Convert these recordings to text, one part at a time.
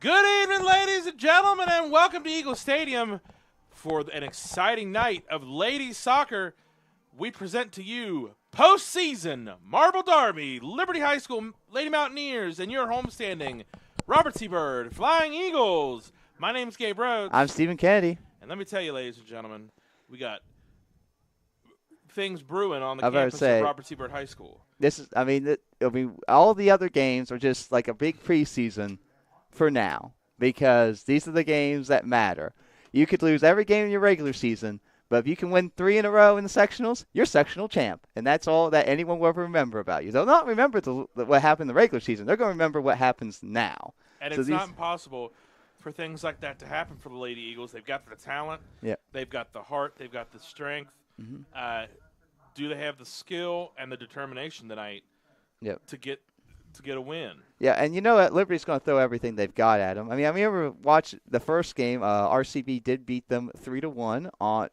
Good evening, ladies and gentlemen, and welcome to Eagle Stadium for an exciting night of ladies soccer. We present to you postseason Marble Derby, Liberty High School Lady Mountaineers, and your homestanding Robert C. Byrd Flying Eagles. My name's Gabe Rhodes. I'm Stephen Kennedy. And let me tell you, ladies and gentlemen, we got things brewing on the campus of Robert C. Byrd High School. All the other games are just like a big preseason for now, because these are the games that matter. You could lose every game in your regular season, but if you can win 3 in a row in the sectionals, you're sectional champ, and that's all that anyone will ever remember about you. They'll not remember what happened in the regular season. They're going to remember what happens now. And it's not impossible for things like that to happen for the Lady Eagles. They've got the talent. Yeah. They've got the heart. They've got the strength. Mm-hmm. Do they have the skill and the determination tonight to get a win? Yeah, and you know what? Liberty's going to throw everything they've got at them. I remember watching the first game. RCB did beat them 3-1 on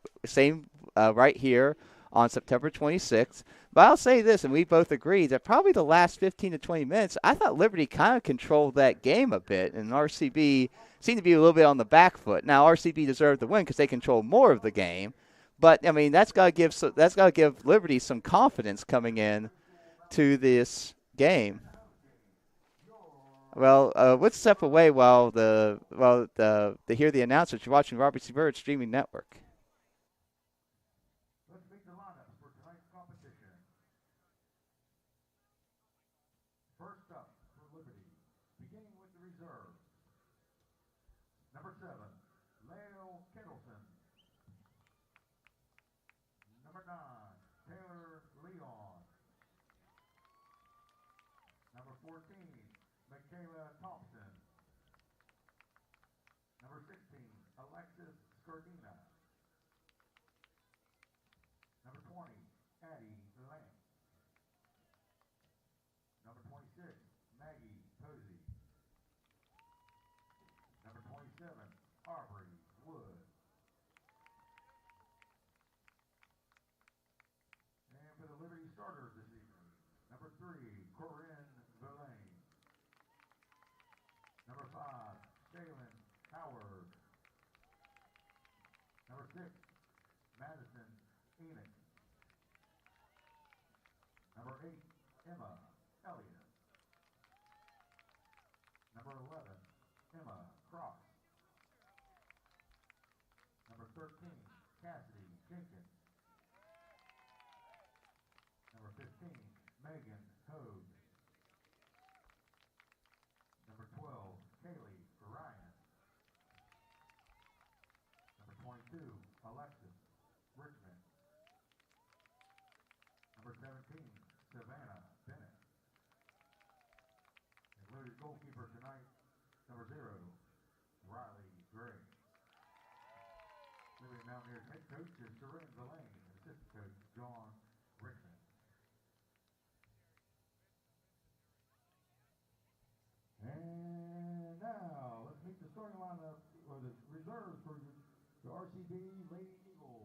right here on September 26th. But I'll say this, and we both agree, that probably the last 15 to 20 minutes, I thought Liberty kind of controlled that game a bit, and RCB seemed to be a little bit on the back foot. Now, RCB deserved the win because they controlled more of the game. But, that's got to give Liberty some confidence coming in to this game. Well, let's step away while they hear the announcers. You're watching Robert C. Byrd Streaming Network. Let's meet the lineups for tonight's competition. First up for Liberty, beginning with the reserves. Number 7, Leo Kettleson. Number 9, Taylor Leon. Number 14, Michaela Thompson. Number 16, Alexis Scardina. Number 20, Addie Lamb. Number 26, Maggie Posey. Number 27, Aubrey Wood. And for the Liberty starters this evening, number 3, Corinne Villain. Number 5, Shaylin Howard. Number 6, Madison Enoch. Number 8, Emma Elliott. Number 11, Emma Cross. Number 13, Cassidy Jenkins. Number 15, Megan Hogue. Number 12, Kaylee Ryan. Number 22, Alexis Richmond. Number 17, Savannah Bennett. And Liberty's goalkeeper tonight, number 0, Riley Gray. Liberty Mountaineers head coach is Corinne Villain, assistant coach John Richmond. And now, let's meet the starting lineup, or the reserves for the RCB Lady Eagles.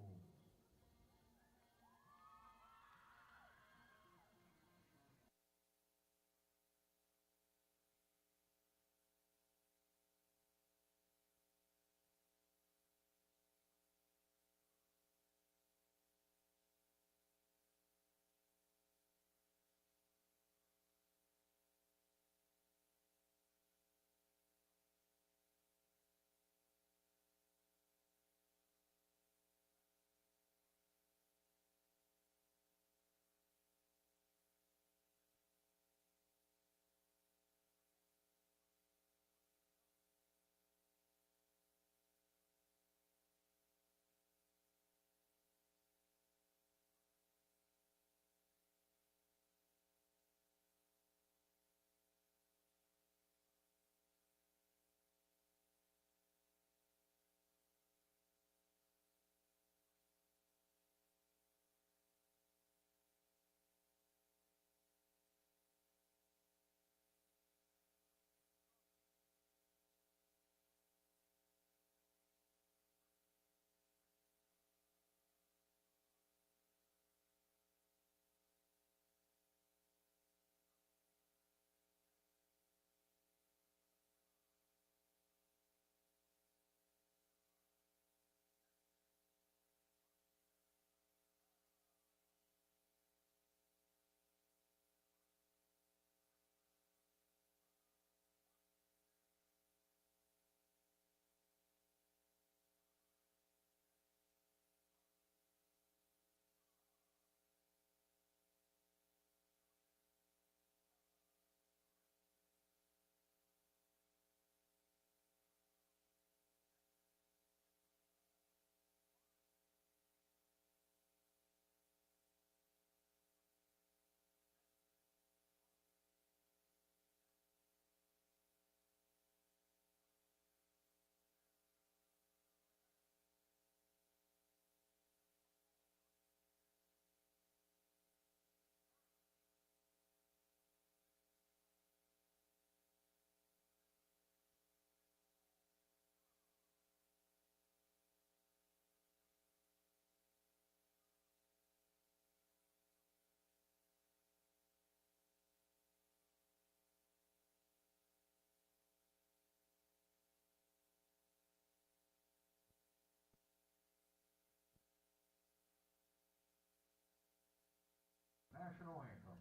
national anthem.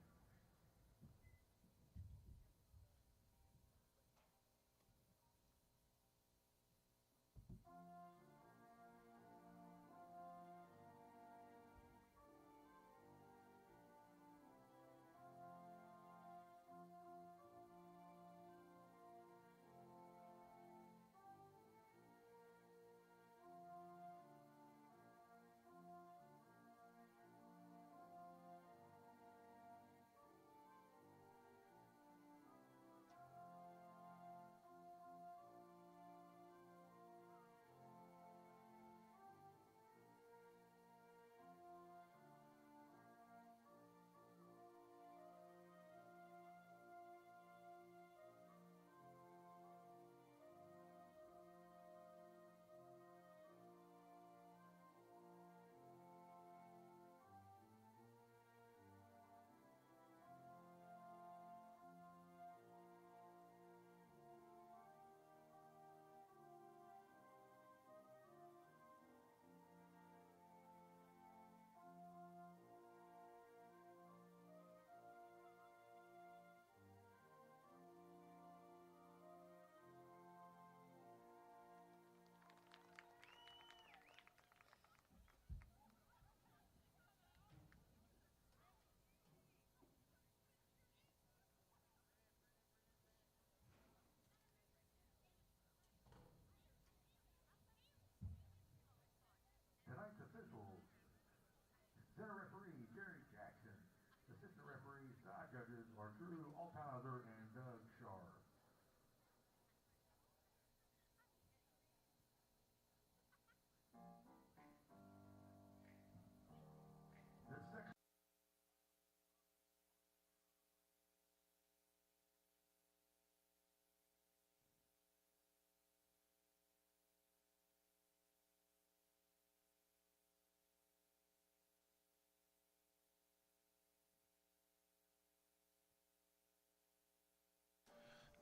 Tonight's officials, center referee Jerry Jackson, assistant referees, side judges are Drew Althauser and Doug Shar. The section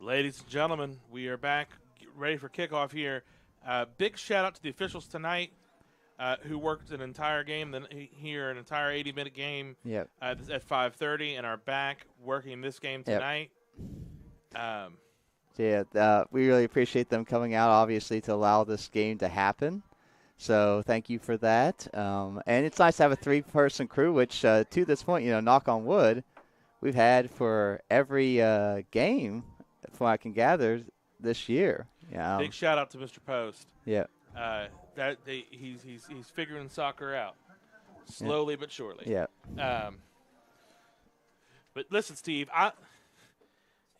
Ladies and gentlemen, we are back, ready for kickoff here. Big shout out to the officials tonight who worked an entire game, an entire 80-minute game Yep. at 5:30, and are back working this game tonight. We really appreciate them coming out, obviously, to allow this game to happen. So thank you for that. And it's nice to have a three-person crew, which to this point, knock on wood, we've had for every game, from what I can gather, this year. Big shout out to Mr. Post. Yeah. He's figuring soccer out slowly but surely. Yeah. But listen, Steve,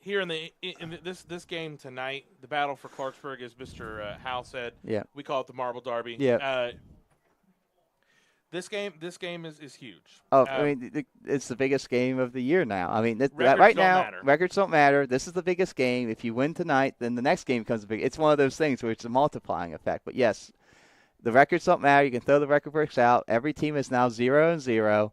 here in this game tonight, the battle for Clarksburg, as Mr. Howell said, we call it the Marble Derby. Yeah. This game is huge. Oh, it's the biggest game of the year now. Records records don't matter. This is the biggest game. If you win tonight, then the next game becomes big. It's one of those things where it's a multiplying effect. But yes, the records don't matter. You can throw the record books out. Every team is now 0-0,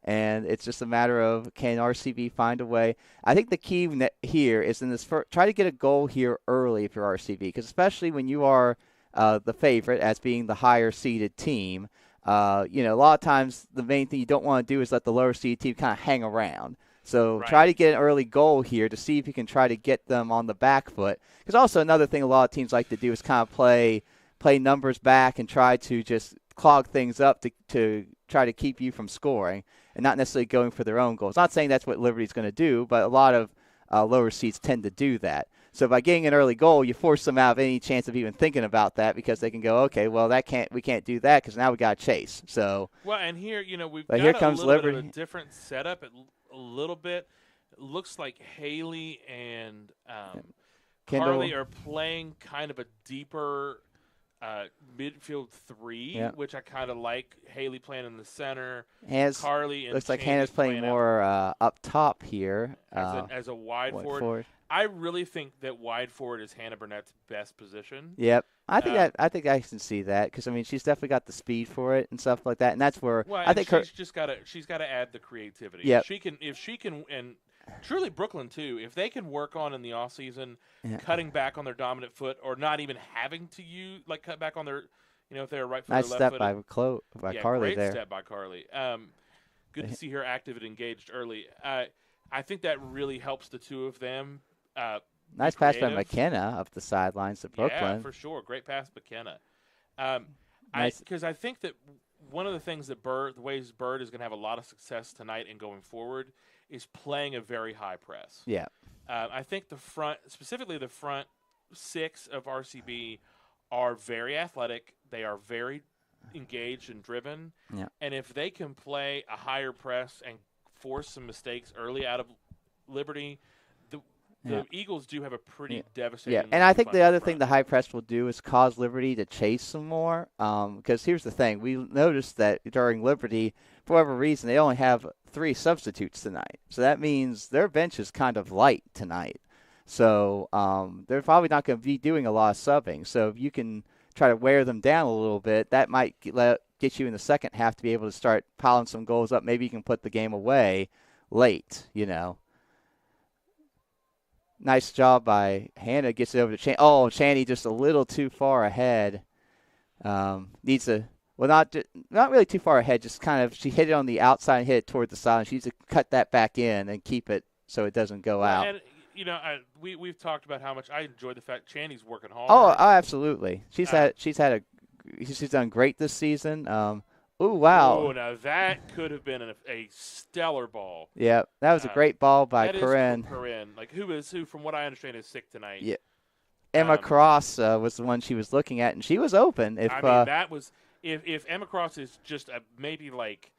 and it's just a matter of, can RCB find a way? I think the key here is in this try to get a goal here early if you're RCB, because especially when you are the favorite as being the higher seeded team. A lot of times the main thing you don't want to do is let the lower seed team kind of hang around. So try to get an early goal here to see if you can try to get them on the back foot. Because also another thing a lot of teams like to do is kind of play numbers back and try to just clog things up to try to keep you from scoring and not necessarily going for their own goals. Not saying that's what Liberty's going to do, but a lot of lower seeds tend to do that. So by getting an early goal, you force them out of any chance of even thinking about that, because they can go, okay, well we can't do that because now we got to chase. So and here we've got here comes a little Liberty. bit of a different setup. A little bit. It looks like Haley and Carly are playing kind of a deeper midfield three, which I kind of like. Haley playing in the center. Carly and looks like Hannah's playing more up top here as a wide forward. I really think that wide forward is Hannah Burnett's best position. Yep, I think I can see that, because she's definitely got the speed for it and stuff like that, and that's where I think she's got to add the creativity. Yep. if she can, and truly Brooklyn too. If they can work on in the off season, cutting back on their dominant foot, or not even having to cut back on their, if they're right foot or left foot. Nice step by Carly great there. Step by Carly. good to see her active and engaged early. I think that really helps the two of them. Nice be pass by creative. McKenna up the sidelines to Brooklyn. Yeah, for sure. Great pass, McKenna. Nice. Because I think that one of the things that the ways Bird is going to have a lot of success tonight and going forward is playing a very high press. Yeah. I think specifically the front six of RCB, are very athletic. They are very engaged and driven. Yeah. And if they can play a higher press and force some mistakes early out of Liberty, the Eagles do have a pretty devastating. Yeah, and I think the other thing the high press will do is cause Liberty to chase some more. Because here's the thing. We noticed that during Liberty, for whatever reason, they only have 3 substitutes tonight. So that means their bench is kind of light tonight. So they're probably not going to be doing a lot of subbing. So if you can try to wear them down a little bit, that might get you in the second half to be able to start piling some goals up. Maybe you can put the game away late, Nice job by Hannah. Gets it over to Chaney. Oh, Chaney just a little too far ahead. Needs to, not really too far ahead. Just kind of, she hit it on the outside and hit it toward the side. She needs to cut that back in and keep it so it doesn't go out. And, we've talked about how much I enjoy the fact Chaney's working hard. Oh, absolutely. She's done great this season. Ooh, wow. Oh, now that could have been a stellar ball. Yeah, that was a great ball by Corinne. Corinne, who, from what I understand, is sick tonight. Yeah. Emma Cross was the one she was looking at, and she was open. That was if Emma Cross is just maybe like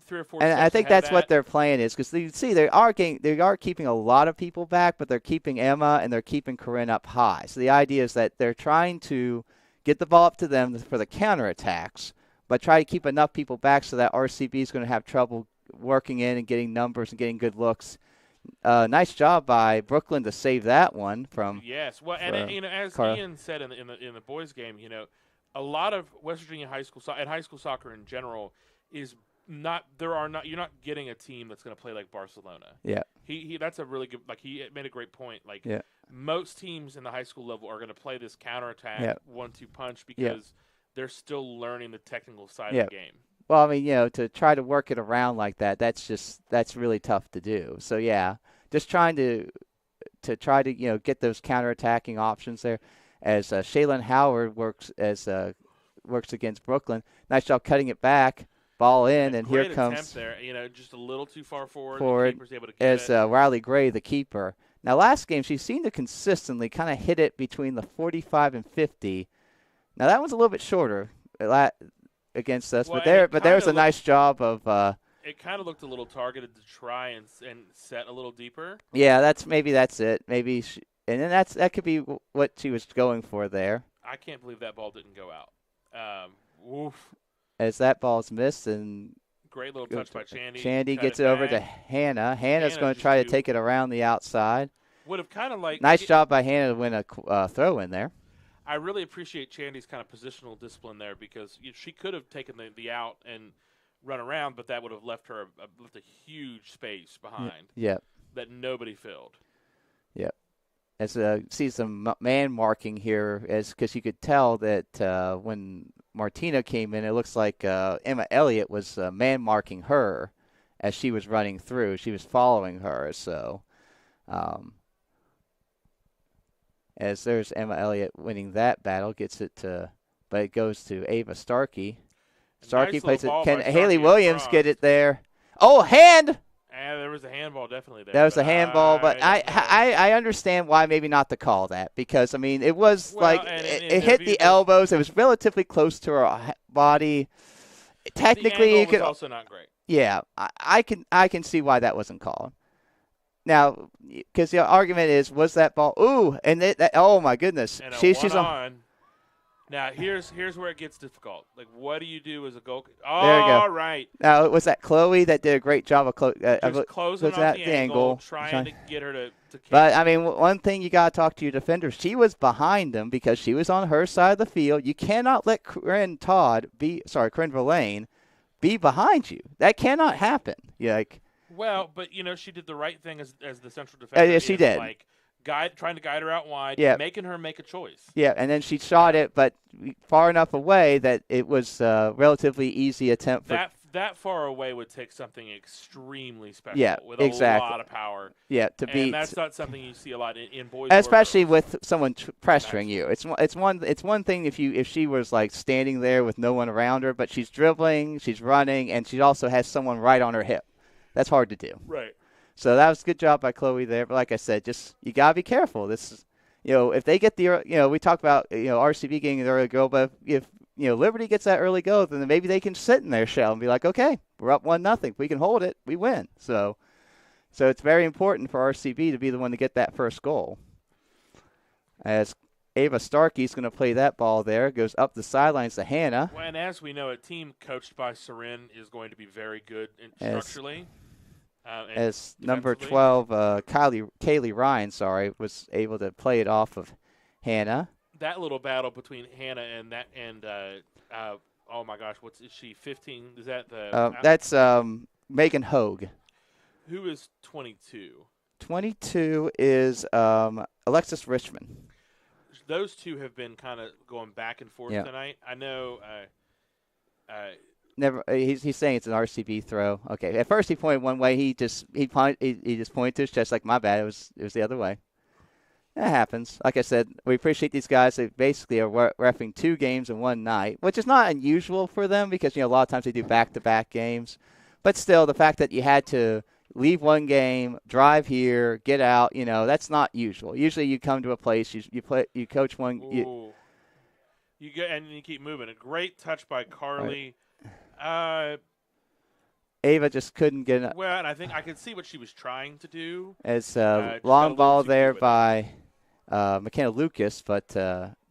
3 or 4. And I think that's what their plan is, because you see they are keeping a lot of people back, but they're keeping Emma and they're keeping Corinne up high. So the idea is that they're trying to get the ball up to them for the counterattacks, but try to keep enough people back so that RCB is going to have trouble working in and getting numbers and getting good looks. Nice job by Brooklyn to save that one from. Yes, well, and as Ian said in the boys' game, a lot of West Virginia high school and high school soccer in general is not. You're not getting a team that's going to play like Barcelona. Yeah. He that's a really good. He made a great point. Most teams in the high school level are going to play this counterattack 1-2 punch because they're still learning the technical side of the game. Well, I mean, to try to work it around like that, that's really tough to do. So just trying to get those counterattacking options there. As Shaylin Howard works against Brooklyn, nice job cutting it back, ball in, and here comes there. Just a little too far forward. The keeper's able to get as Riley Gray, the keeper. Now, last game she seemed to consistently kind of hit it between the 45 and 50. Now that one's a little bit shorter against us, but there was a nice job of. It kind of looked a little targeted to try and set a little deeper. Yeah, that's it. Maybe, and then that could be what she was going for there. I can't believe that ball didn't go out. Oof. As that ball's missed and. Great little touch by Chandy. Chandy gets it over to Hannah. Hannah's going to try to take it around the outside. Would have kind of nice job by Hannah to win a throw in there. I really appreciate Chandy's kind of positional discipline there because she could have taken the out and run around, but that would have left her a huge space behind. Yep. That nobody filled. Yep. As see some man marking here, because you could tell that when Martina came in, it looks like Emma Elliott was man marking her as she was running through. She was following her, so. As there's Emma Elliott winning that battle, but it goes to Ava Starkey. Starkey plays it. Can Haley Williams get it there? Oh, hand! And there was a handball definitely there. That was a handball, but I understand why maybe not to call that because, I mean, it was it hit the elbows. It was relatively close to her body. Technically, it was also not great. Yeah, I can see why that wasn't called. Now, because the argument was that ball? Ooh, and oh my goodness, and she's on. Now here's where it gets difficult. Like, what do you do as a goal? There you go. All right. Now was that Chloe that did a great job of closing off the angle, trying to get her to catch. But I mean, one thing you got to talk to your defender. She was behind them because she was on her side of the field. You cannot let Corinne Verlaine be behind you. That cannot happen. Well, but she did the right thing as the central defender. Yeah, she did. Trying to guide her out wide, making her make a choice. Yeah, and then she shot it, but far enough away that it was a relatively easy attempt. that far away would take something extremely special Yeah, with exactly. a lot of power. Yeah, to And beat. that's not something you see a lot in boys. Especially or girls. with someone pressuring you. It's one thing if she was like standing there with no one around her, but she's dribbling, she's running, and she also has someone right on her hip. That's hard to do. Right. So that was a good job by Chloe there. But like I said, just you gotta be careful. This is, if they get we talked about RCB getting the early goal, but if Liberty gets that early goal, then maybe they can sit in their shell and be like, okay, we're up 1-0. We can hold it. We win. So it's very important for RCB to be the one to get that first goal. As Ava Starkey's going to play that ball there, goes up the sidelines to Hannah. Well, and as we know, a team coached by Soren is going to be very good structurally. As number 12, Kaylee Ryan, was able to play it off of Hannah. That little battle between Hannah and oh my gosh, is she 15? Is that the? That's Megan Hogue. Who is 22? 22 is Alexis Richmond. Those two have been kind of going back and forth tonight. I know. Never. He's saying it's an RCB throw. Okay. At first he pointed one way. He just pointed to his chest like, my bad. It was the other way. That happens. Like I said, we appreciate these guys. They basically are reffing 2 games in one night, which is not unusual for them because a lot of times they do back-to-back games. But still, the fact that you had to leave one game, drive here, get out, that's not usual. Usually you come to a place, you coach one. You get and you keep moving. A great touch by Carly. Right. Ava just couldn't get it. Well, and I think I could see what she was trying to do. As long ball there by McKenna Lucas, but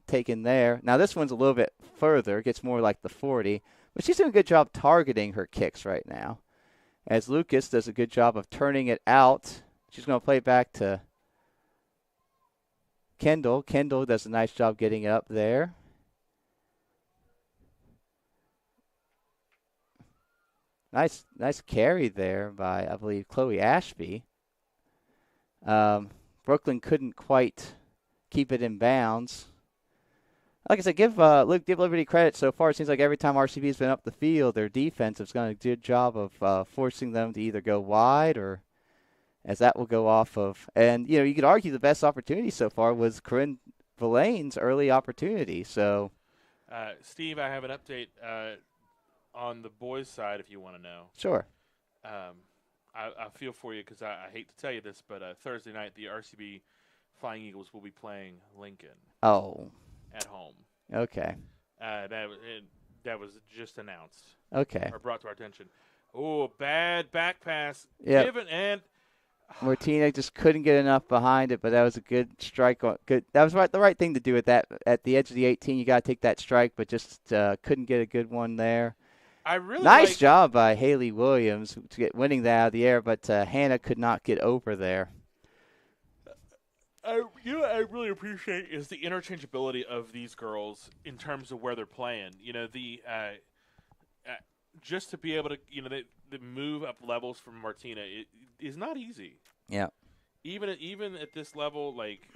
taken there. Now this one's a little bit further, gets more like the 40, but she's doing a good job targeting her kicks right now. As Lucas does a good job of turning it out. She's going to play back to Kendall. Kendall does a nice job getting up there. Nice carry there by, I believe, Chloe Ashby. Brooklyn couldn't quite keep it in bounds. Like I said, give Liberty credit so far. It seems like every time RCB's been up the field, their defense has done a good job of forcing them to either go wide or as that will go off of. And, you could argue the best opportunity so far was Corinne Villain's early opportunity. So, Steve, I have an update on the boys' side if you want to know. Sure. I feel for you because I hate to tell you this, but Thursday night the RCB Flying Eagles will be playing Lincoln. Oh. At home. Okay. That was just announced. Okay. Or brought to our attention. Oh, bad back pass. Yep. Given and Martina just couldn't get enough behind it, but that was a good strike. Good. That was the right thing to do at that at the edge of the 18. You got to take that strike, but just couldn't get a good one there. Nice job by Haley Williams to get winning that out of the air, but Hannah could not get over there. I really appreciate is the interchangeability of these girls in terms of where they're playing. Just to be able to they move up levels from Martina is not easy. Yeah. Even at this level, like.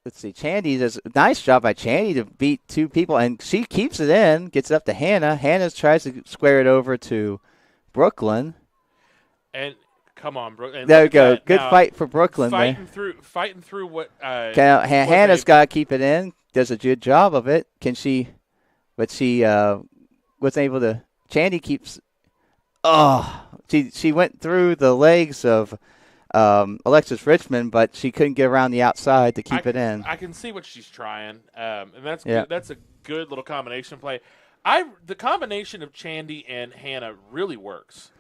Let's see, Chandy does a nice job by Chandy to beat 2 people, and she keeps it in, gets it up to Hannah. Hannah tries to square it over to Brooklyn. And come on, Brooklyn. There we go. Good fight for Brooklyn. Fighting through what. Hannah's got to keep it in. Does a good job of it. But she wasn't able to. Chandy keeps. She went through the legs of Alexis Richmond, but she couldn't get around the outside to keep it in. I can see what she's trying, and that's yeah. good. That's a good little combination play. The combination of Chandy and Hannah really works.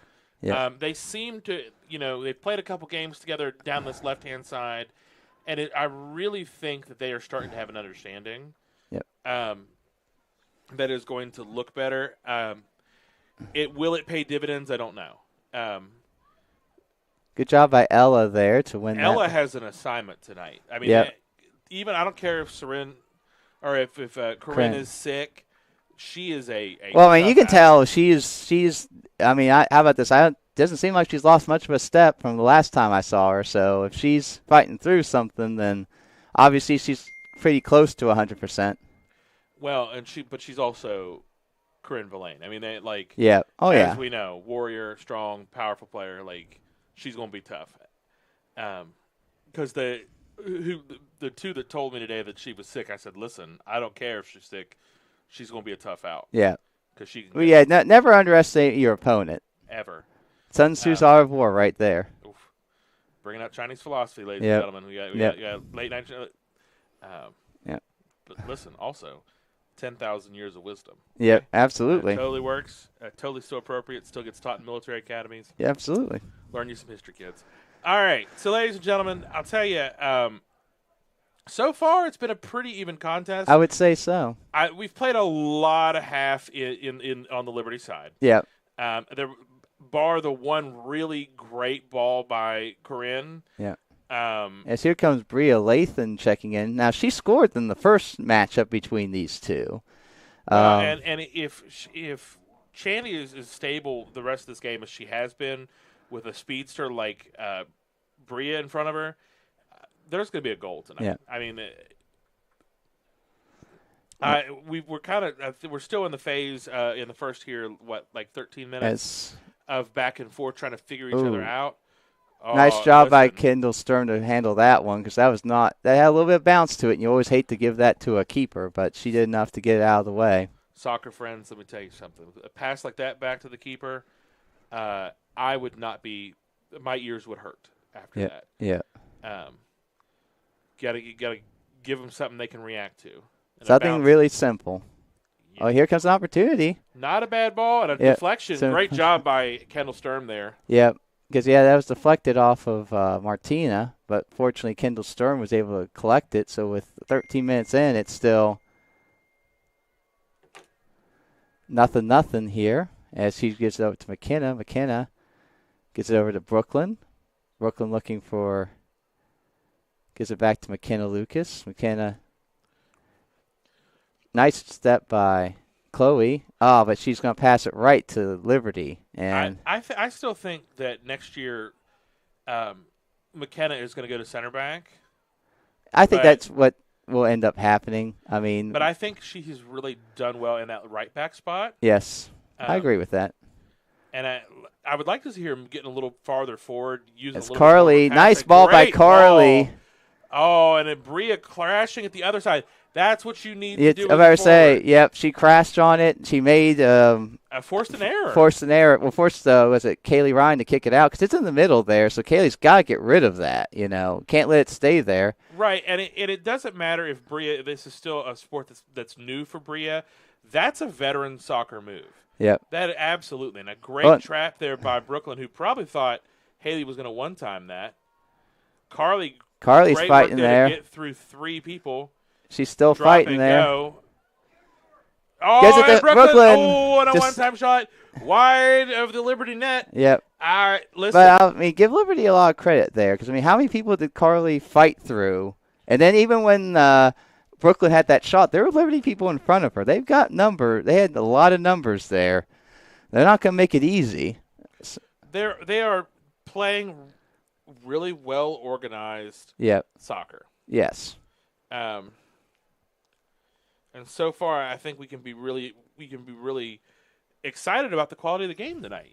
Yeah. They seem to, they've played a couple games together down this left-hand side, and I really think that they are starting to have an understanding. Yep. That is going to look better. Will it pay dividends? I don't know. Good job by Ella there to win Ella that. has an assignment tonight. I mean, yep. Even I don't care if Soren or if Corinne is sick. She is a well, I mean, you can tell she's. I mean, how about this? I don't doesn't seem like she's lost much of a step from the last time I saw her. So if she's fighting through something, then obviously she's pretty close to 100%. Well, but she's also Corinne Villain. I mean, they like Yeah. Oh, as yeah. we know, warrior, strong, powerful player. Like she's going to be tough. Because the two that told me today that she was sick, I said, listen, I don't care if she's sick, she's going to be a tough out. Yeah. Because she can. Well, yeah. Never underestimate your opponent. Ever. Sun Tzu's art of war, right there. Oof. Bringing out Chinese philosophy, ladies Yep. and gentlemen. We got late night. Yeah. But listen, also, 10,000 years of wisdom. Yep. Absolutely. Totally works. Totally still appropriate. Still gets taught in military academies. Yeah. Absolutely. Learn you some history, kids. All right. So, ladies and gentlemen, I'll tell you, so far it's been a pretty even contest. I would say so. We've played a lot of half in on the Liberty side. Yeah. Bar the one really great ball by Corinne. Yeah. As here comes Bria Lathan checking in. Now, she scored in the first matchup between these two. And if Chandy is stable the rest of this game as she has been with a speedster like Bria in front of her, there's going to be a goal tonight. Yeah. I mean, we're still in the phase in the first here, like 13 minutes of back and forth trying to figure each other out. Oh, nice job by Kendall Stern to handle that one because that had a little bit of bounce to it, and you always hate to give that to a keeper, but she did enough to get it out of the way. Soccer friends, let me tell you something. A pass like that back to the keeper, I would not be – my ears would hurt after that. Yeah. Got to give them something they can react to. Something really simple. Yeah. Oh, here comes an opportunity. Not a bad ball and a deflection. Great job by Kendall Sturm there. Yep. Because, that was deflected off of Martina, but fortunately Kendall Sturm was able to collect it. So with 13 minutes in, it's still nothing here as she gives it over to McKenna. McKenna gets it over to Brooklyn. Brooklyn looking for – gives it back to McKenna Lucas. McKenna – nice step by Chloe. Oh, but she's going to pass it right to Liberty. And I still think that next year McKenna is going to go to center back. I think that's what will end up happening. I mean, but I think she has really done well in that right back spot. Yes, I agree with that. And I would like to see her getting a little farther forward. It's Carly. Nice ball by Carly. Oh, and then Bria crashing at the other side. That's what you need to do. I'm about to say, yep, she crashed on it. She made forced an error. Well, was it Kaylee Ryan to kick it out? Because it's in the middle there, so Kaylee's got to get rid of that, Can't let it stay there. Right, and it doesn't matter if Bria, this is still a sport that's new for Bria. That's a veteran soccer move. Yep. That absolutely. And a great trap there by Brooklyn, who probably thought Haley was going to one-time that. Carly's fighting there. To get through three people. She's still fighting there. Go. Oh, and Brooklyn. Oh, and a one-time shot wide of the Liberty net. Yep. All right, listen. But, give Liberty a lot of credit there because, how many people did Carly fight through? And then even when Brooklyn had that shot, there were Liberty people in front of her. They've got They had a lot of numbers there. They're not going to make it easy. They are playing really well-organized soccer. Yes. And so far, I think we can be really excited about the quality of the game tonight.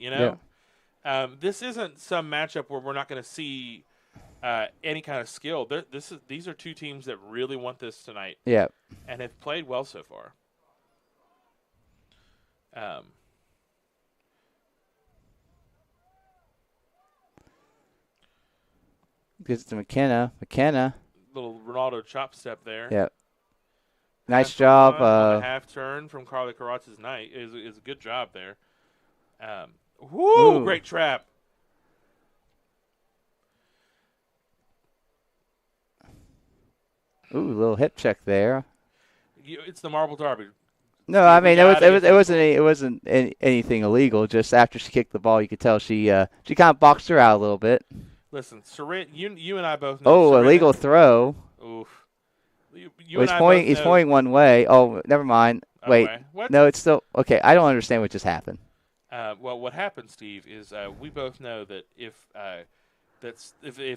This isn't some matchup where we're not going to see any kind of skill. These are two teams that really want this tonight. Yeah, and have played well so far. Gets to McKenna. McKenna. Little Ronaldo chop step there. Yep. Nice job. On the half turn from Carly Karatz's night is a good job there. Great trap. Ooh, little hip check there. It's the Marble Derby. No, I mean it wasn't anything illegal. Just after she kicked the ball, you could tell she kind of boxed her out a little bit. Listen, you and I both know. Oh, illegal throw. Oof. He's pointing one way. Oh, never mind. Wait. What? No, it's still okay. I don't understand what just happened. Well, what happened, Steve, is we both know that if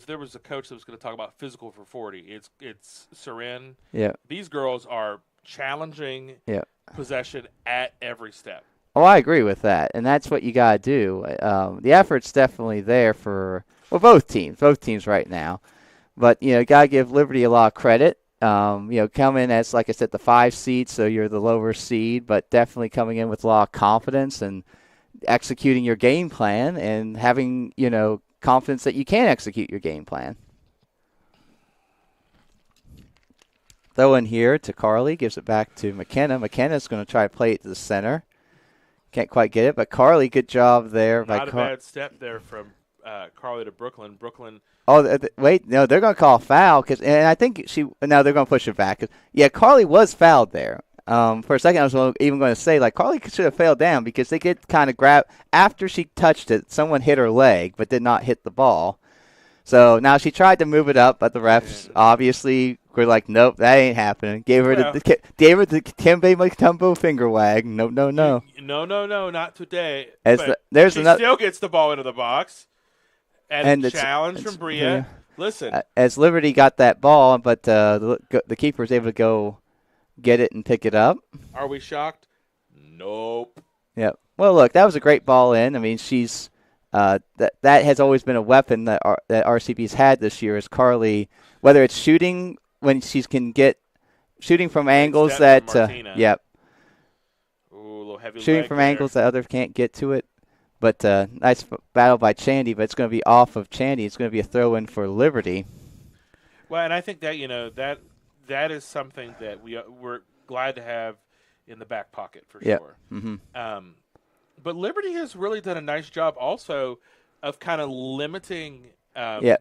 there was a coach that was going to talk about physical for 40, it's Seren. Yeah. These girls are challenging Yeah. possession at every step. Oh, I agree with that, and that's what you got to do. The effort's definitely there for both teams right now. But you got to give Liberty a lot of credit. Come in as, like I said, the 5 seed, so you're the lower seed, but definitely coming in with a lot of confidence and executing your game plan and having confidence that you can execute your game plan. Throw in here to Carly, gives it back to McKenna. McKenna's going to try to play it to the center. Can't quite get it, but Carly, good job there. Not a bad step there from Carly to Brooklyn. Brooklyn. Oh, wait, no, they're going to call a foul, and I think no, they're going to push it back. Yeah, Carly was fouled there. For a second, I was even going to say, Carly should have fell down because they get kind of grab. After she touched it, someone hit her leg but did not hit the ball. So now she tried to move it up, but the refs obviously were like, nope, that ain't happening. Gave her the Kembe Mutombo finger wag. No. No, not today. She still gets the ball into the box. And the challenge from Bria. Listen. As Liberty got that ball, but the keeper was able to go get it and pick it up. Are we shocked? Nope. Yeah. Well, look, that was a great ball in. I mean, she's that has always been a weapon that RCB's had this year. Is Carly, whether it's shooting when she can get shooting from angles that yep. Ooh, a little heavy shooting leg from there. angles that others can't get to it. But nice battle by Chandy, but it's going to be off of Chandy. It's going to be a throw-in for Liberty. Well, and I think that that is something that we're glad to have in the back pocket for sure. Mm-hmm. But Liberty has really done a nice job also of kind of limiting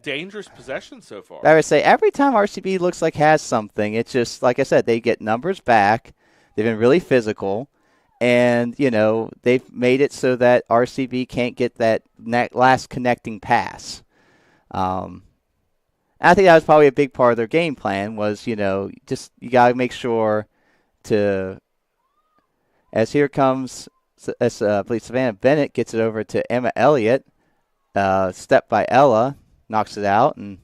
dangerous possessions so far. I would say every time RCB looks like has something, it's just, like I said, they get numbers back. They've been really physical. And, they've made it so that RCB can't get that last connecting pass. I think that was probably a big part of their game plan was, you got to make sure to, as here comes, I believe Savannah Bennett gets it over to Emma Elliott. Step by Ella, knocks it out. And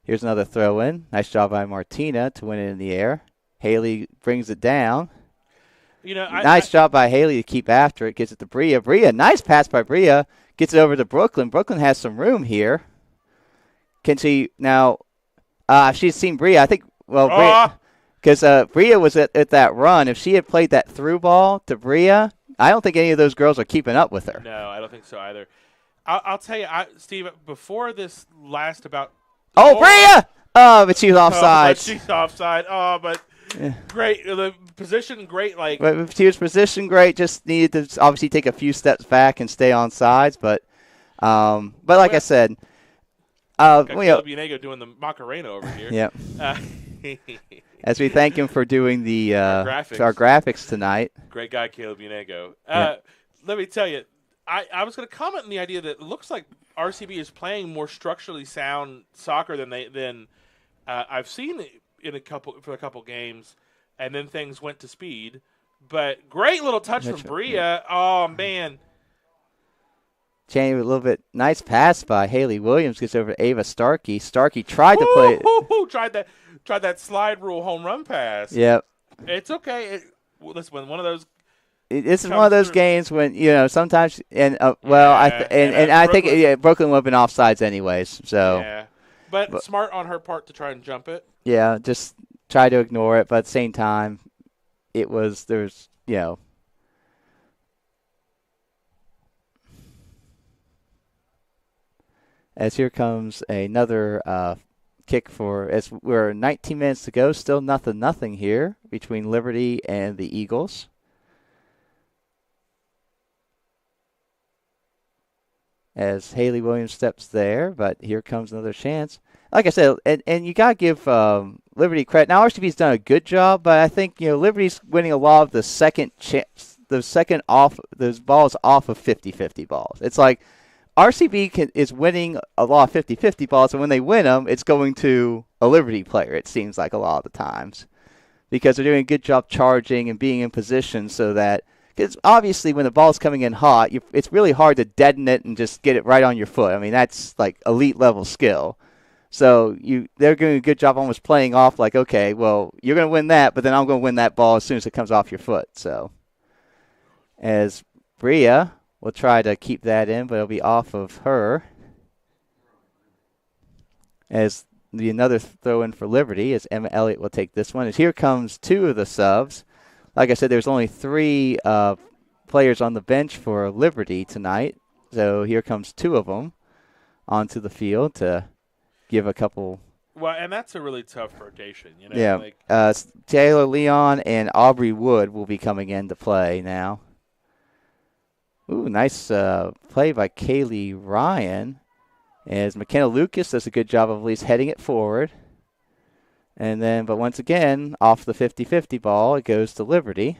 here's another throw in. Nice job by Martina to win it in the air. Haley brings it down. Nice job by Haley to keep after it. Gets it to Bria. Bria, nice pass by Bria. Gets it over to Brooklyn. Brooklyn has some room here. Can she now? She's seen Bria. I think. Well, because Bria was at that run. If she had played that through ball to Bria, I don't think any of those girls are keeping up with her. No, I don't think so either. I'll tell you, Steve. Before this last about. Bria! Oh, but she's offside. She's offside. Oh, but. Yeah. Great. The position, great. She was positioned great. Just needed to obviously take a few steps back and stay on sides. But like I said, Caleb Unego doing the Macarena over here. Yeah. As we thank him for doing the our graphics tonight. Great guy, Caleb Unego. Let me tell you, I was going to comment on the idea that it looks like RCB is playing more structurally sound soccer than I've seen for a couple games, and then things went to speed. But great little touch from Bria. Yeah. Oh man. Chaney with a little bit nice pass by Haley Williams gets over to Ava Starkey. Starkey tried to play tried that slide rule home run pass. Yep. It's okay. Listen, one of those. This is one of those games when sometimes I think Brooklyn would have been offsides anyways. So. Yeah. But smart on her part to try and jump it. Yeah, just try to ignore it, but at the same time, as here comes another kick as we're 19 minutes to go, still nothing here between Liberty and the Eagles. As Haley Williams steps there, but here comes another chance. Like I said, and you got to give Liberty credit. Now, RCB's done a good job, but I think, Liberty's winning a lot of the second off, those balls off of 50-50 balls. It's like RCB is winning a lot of 50-50 balls, and when they win them, it's going to a Liberty player, it seems like a lot of the times. Because they're doing a good job charging and being in position so that because obviously when the ball's coming in hot, it's really hard to deaden it and just get it right on your foot. I mean, that's like elite level skill. So they're doing a good job almost playing off like, okay, well, you're going to win that, but then I'm going to win that ball as soon as it comes off your foot. So as Bria will try to keep that in, but it'll be off of her. As another throw-in for Liberty, as Emma Elliott will take this one. As here comes two of the subs. Like I said, there's only three players on the bench for Liberty tonight. So here comes two of them onto the field to give a couple. Well, and that's a really tough rotation, you know. Yeah, Like, Taylor Leon and Aubrey Wood will be coming into play now. Ooh, nice play by Kaylee Ryan. As McKenna Lucas does a good job of at least heading it forward. And then, but once again, off the 50-50 ball, it goes to Liberty.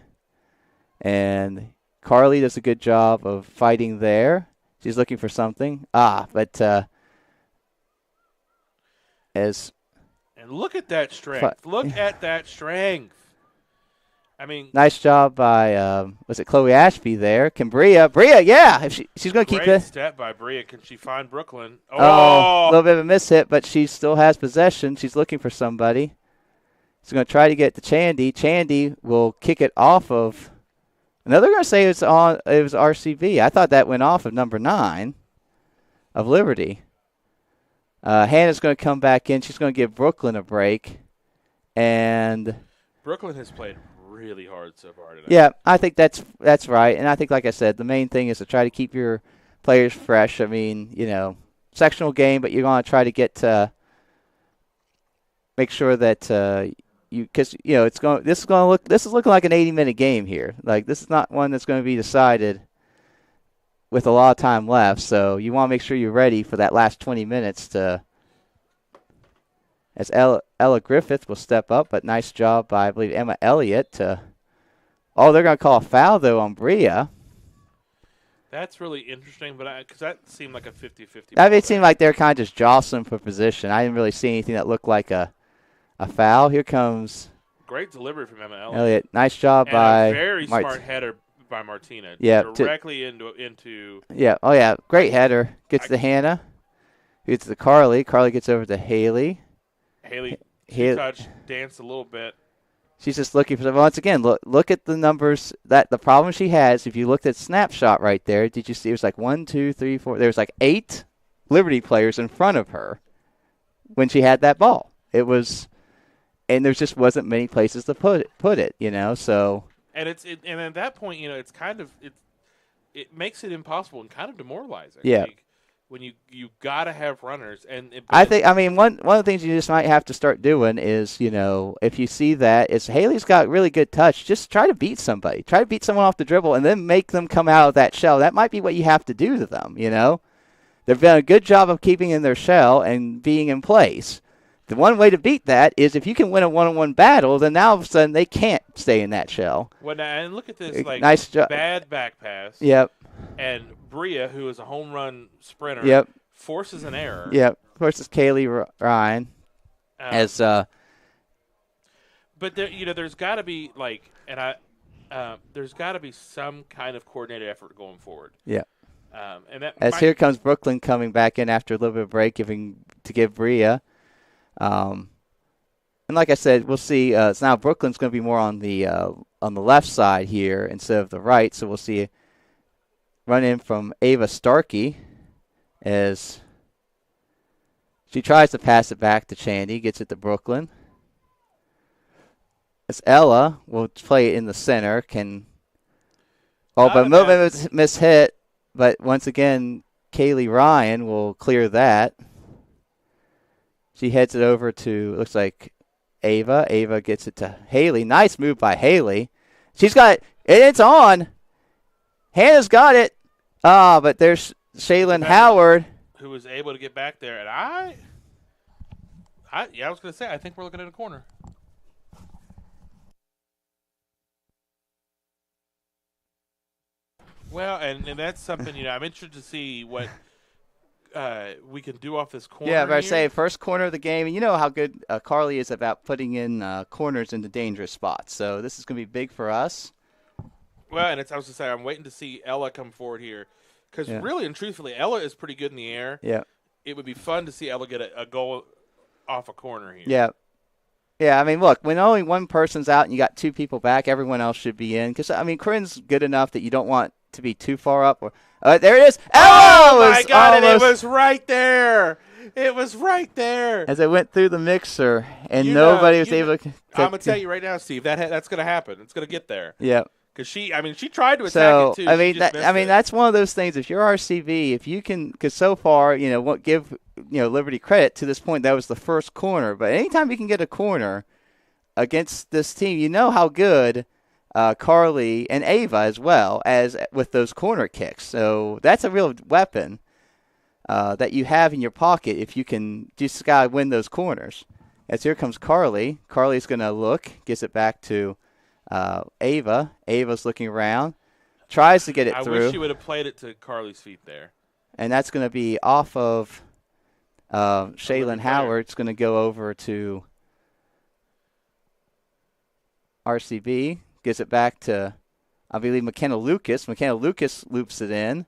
And Carly does a good job of fighting there. She's looking for something. But as and look at that strength. Look at that strength. I mean, nice job by was it Chloe Ashby there? Can Bria, yeah, if she's going to keep it. Great step by Bria. Can she find Brooklyn? Oh, a little bit of a miss hit, but she still has possession. She's looking for somebody. She's going to try to get to Chandy. Chandy will kick it off of. Now they're going to say it was RCB. I thought that went off of number 9 of Liberty. Hannah's going to come back in. She's going to give Brooklyn a break, and Brooklyn has played really hard so far tonight. Yeah, I think that's right. And I think, like I said, the main thing is to try to keep your players fresh. I mean, sectional game, but you're going to try to make sure that because this is looking like an 80-minute game here. Like, this is not one that's going to be decided with a lot of time left. So you want to make sure you're ready for that last 20 minutes as Ella Griffith will step up, but nice job by, I believe, Emma Elliott. They're going to call a foul, though, on Bria. That's really interesting, but because that seemed like a 50-50. I mean, it seemed like they're kind of just jostling for position. I didn't really see anything that looked like a foul. Here comes great delivery from Emma Elliott. Nice job by a very smart header by Martina. Yeah, directly into. Yeah. Oh yeah, great header. Gets to Hannah. Gets to Carly. Carly gets over to Haley. Haley touched, danced a little bit. She's just looking for. Once again, look at the numbers. That the problem she has. If you looked at snapshot right there, did you see? It was like 1, 2, 3, 4. There was like 8 Liberty players in front of her when she had that ball. It was, and there just wasn't many places to put it. So. And and at that point, it's kind of it makes it impossible and kind of demoralizing. Yeah. Like, when you gotta have runners, I think one of the things you just might have to start doing is if you see that is Haley's got really good touch, just try to beat somebody, try to beat someone off the dribble, and then make them come out of that shell. That might be what you have to do to them. They've done a good job of keeping in their shell and being in place. The one way to beat that is if you can win a one-on-one battle, then now all of a sudden they can't stay in that shell. Well, now, and look at this, nice job. Bad back pass. Yep. And Bria, who is a home run sprinter, forces an error. Yep. Forces Kaylee Ryan. But there's got to be there's got to be some kind of coordinated effort going forward. Yeah. And that here comes Brooklyn coming back in after a little bit of break, to give Bria. And like I said, we'll see. So now Brooklyn's going to be more on the left side here instead of the right. So we'll see run in from Ava Starkey as she tries to pass it back to Chandy, gets it to Brooklyn. As Ella will play it in the center, but a little bit of a mishit. But once again, Kaylee Ryan will clear that. She heads it over to, looks like, Ava. Ava gets it to Haley. Nice move by Haley. She's got it. It's on. Hannah's got it. But there's Shaylin Howard, who was able to get back there. And I was going to say, I think we're looking at a corner. Well, and that's something, I'm interested to see what we can do off this corner. Yeah, but I say first corner of the game. And you know how good Carly is about putting in corners into dangerous spots. So this is going to be big for us. Well, and I was to say, I'm waiting to see Ella come forward here, because really and truthfully, Ella is pretty good in the air. Yeah. It would be fun to see Ella get a goal off a corner here. Yeah. Yeah, I mean, look, when only one person's out and you got 2 people back, everyone else should be in. Because, I mean, Corinne's good enough that you don't want to be too far up. There it is. Oh, my God, and it was right there. It was right there. As it went through the mixer, and nobody was able to. I'm going to tell you right now, Steve, that's going to happen. It's going to get there. Yeah. Because she tried to attack it too. That's one of those things. If you're RCV, if you can, because so far, give Liberty credit to this point. That was the first corner, but anytime you can get a corner against this team, you know how good Carly and Ava as well as with those corner kicks. So that's a real weapon that you have in your pocket if you can just gotta win those corners. As here comes Carly. Carly's gonna look, gets it back to Ava. Ava's looking around, tries to get it through. I wish she would have played it to Carly's feet there. And that's going to be off of Shaylin Howard. It's going to go over to RCB. Gives it back to, I believe, McKenna Lucas. McKenna Lucas loops it in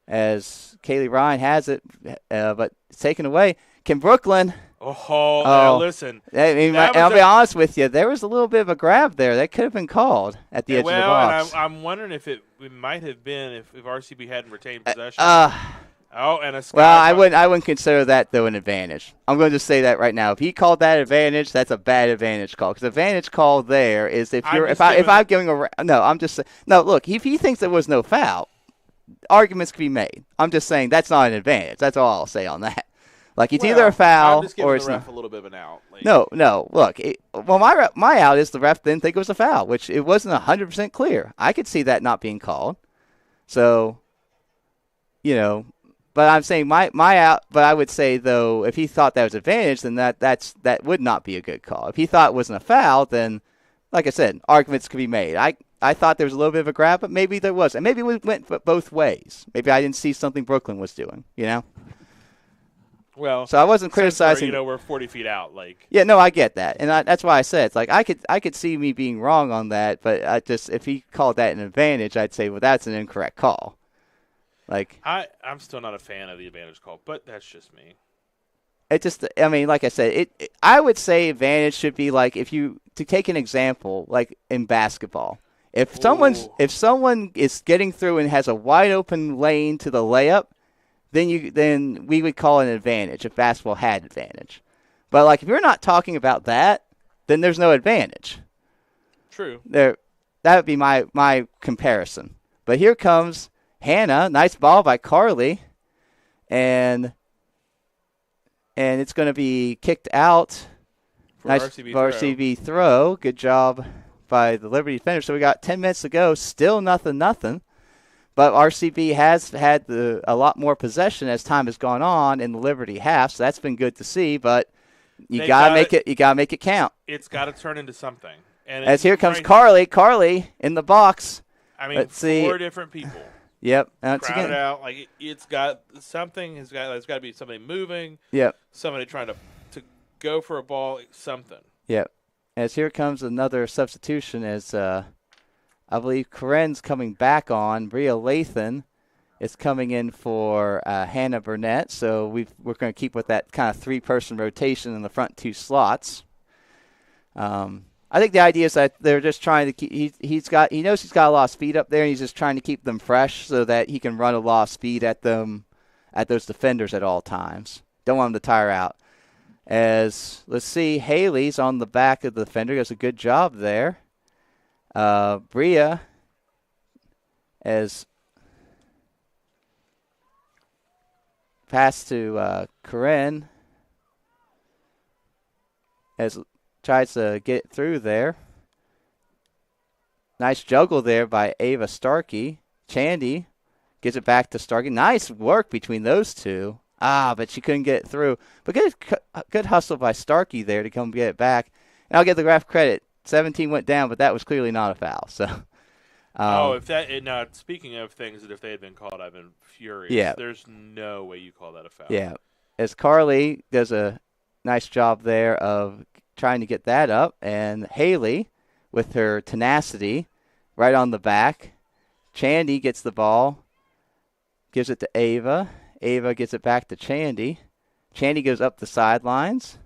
as Kaylee Ryan has it, but it's taken away. Can Brooklyn... Now listen. I mean, I'll be honest with you. There was a little bit of a grab there. That could have been called at the edge of the box. And I'm wondering if it might have been if RCB hadn't retained possession. And a sky. Well, I wouldn't consider that, though, an advantage. I'm going to just say that right now. If he called that advantage, that's a bad advantage call. Because advantage call there is if I'm giving a look. If he thinks there was no foul, arguments can be made. I'm just saying that's not an advantage. That's all I'll say on that. Like, it's either a foul I'm just giving or the it's ref not. a little bit of an out. Like, No. Look, my out is the ref didn't think it was a foul, which it wasn't 100% clear. I could see that not being called. So, but I'm saying my out. But I would say, though, if he thought that was advantage, then that would not be a good call. If he thought it wasn't a foul, then, like I said, arguments could be made. I thought there was a little bit of a grab, but maybe there was, and maybe we went both ways. Maybe I didn't see something Brooklyn was doing. Well, so I wasn't criticizing. We're 40 feet out. Yeah, no, I get that, and that's why I said it's like I could see me being wrong on that, but if he called that an advantage, I'd say, well, that's an incorrect call. I'm still not a fan of the advantage call, but that's just me. Like I said, I would say advantage should be like to take an example, like in basketball. If someone is getting through and has a wide open lane to the layup, then we would call it an advantage if basketball had advantage. But if you're not talking about that, then there's no advantage. True. That would be my comparison. But here comes Hannah, nice ball by Carly, and it's going to be kicked out. Nice RCB throw. Good job by the Liberty defender. So we got 10 minutes to go. Still nothing. But RCB has had a lot more possession as time has gone on in the Liberty half, so that's been good to see. But you gotta make it count. It's got to turn into something. And as here comes Carly. Carly in the box. I mean, let's see. 4 different people. Yep. Crowded out. It's got something. There's got to be somebody moving. Yep. Somebody trying to go for a ball. Something. Yep. As here comes another substitution as I believe Corinne's coming back on. Bria Lathan is coming in for Hannah Burnett. So we're going to keep with that kind of 3-person rotation in the front 2 slots. I think the idea is that they're just trying to keep. He knows he's got a lot of speed up there, and he's just trying to keep them fresh so that he can run a lot of speed at them, at those defenders at all times. Don't want them to tire out. As let's see, Haley's on the back of the defender, does a good job there. Bria as pass to Corinne as tries to get through there. Nice juggle there by Ava Starkey. Chandy gives it back to Starkey. Nice work between those two. But she couldn't get it through. But good hustle by Starkey there to come get it back. And I'll give the ref credit. 17 went down, but that was clearly not a foul. So. Speaking of things that if they had been called, I've been furious. Yeah. There's no way you call that a foul. Yeah. As Carly does a nice job there of trying to get that up, and Haley, with her tenacity, right on the back. Chandy gets the ball, gives it to Ava. Ava gets it back to Chandy. Chandy goes up the sidelines.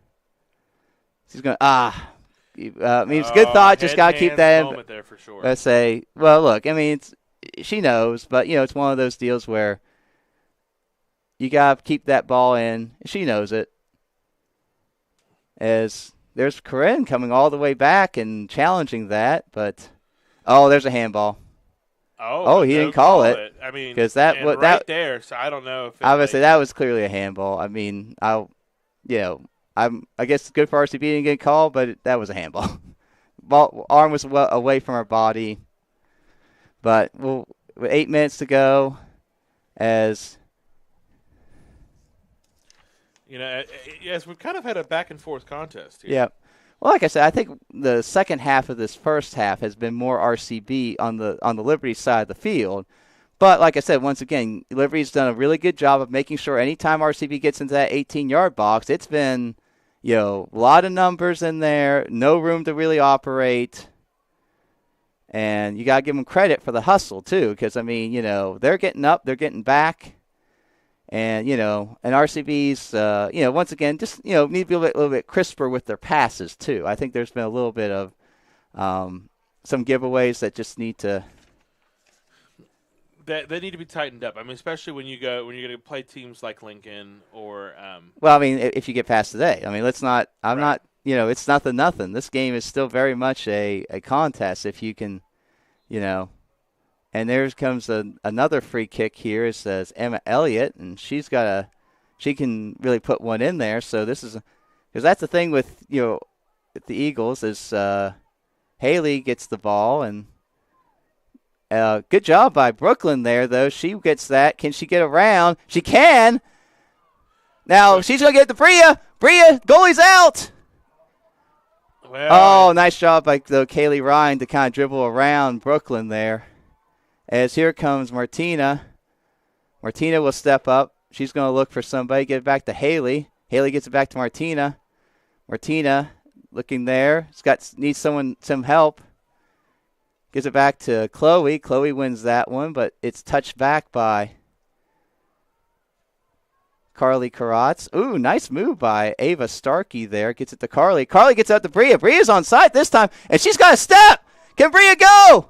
She's going, it's a good thought. Just got to keep that in. Moment there for sure. Let's say, well, look, I mean, she knows, but, it's one of those deals where you got to keep that ball in. She knows it. As there's Corinne coming all the way back and challenging that, but, there's a handball. Oh, he didn't call it. I mean, because that right that there. So I don't know if I would say that was clearly a handball. I mean, I guess it's good for RCB to get called, but that was a handball. Arm was away from her body, but with 8 minutes to go, as yes, we've kind of had a back and forth contest here. Yeah. Well, like I said, I think the second half of this first half has been more RCB on the Liberty side of the field. But like I said, once again, Liberty's done a really good job of making sure anytime RCB gets into that 18-yard box, it's been, a lot of numbers in there, no room to really operate. And you got to give them credit for the hustle, too, because, I mean, they're getting up, they're getting back. And, and RCB's, once again, just, need to be a little bit crisper with their passes, too. I think there's been a little bit of some giveaways that just need to. They need to be tightened up. I mean, especially when you're going to play teams like Lincoln or. Well, I mean, if you get past today, I mean, let's not. I'm not. It's nothing. This game is still very much a contest. If you can, And there comes another free kick here. It says Emma Elliott, and she can really put one in there. So this is, because that's the thing with with the Eagles is Haley gets the ball, and good job by Brooklyn there though. She gets that. Can she get around? She can. Now she's gonna get to Bria. Bria, goalie's out. Well, nice job by Kaylee Ryan to kind of dribble around Brooklyn there. As here comes Martina. Martina will step up. She's going to look for somebody. Get it back to Haley. Haley gets it back to Martina. Martina looking there. Needs some help. Gives it back to Chloe. Chloe wins that one, but it's touched back by Carly Karatz. Ooh, nice move by Ava Starkey there. Gets it to Carly. Carly gets out to Bria. Bria's on side this time, and she's got a step. Can Bria go?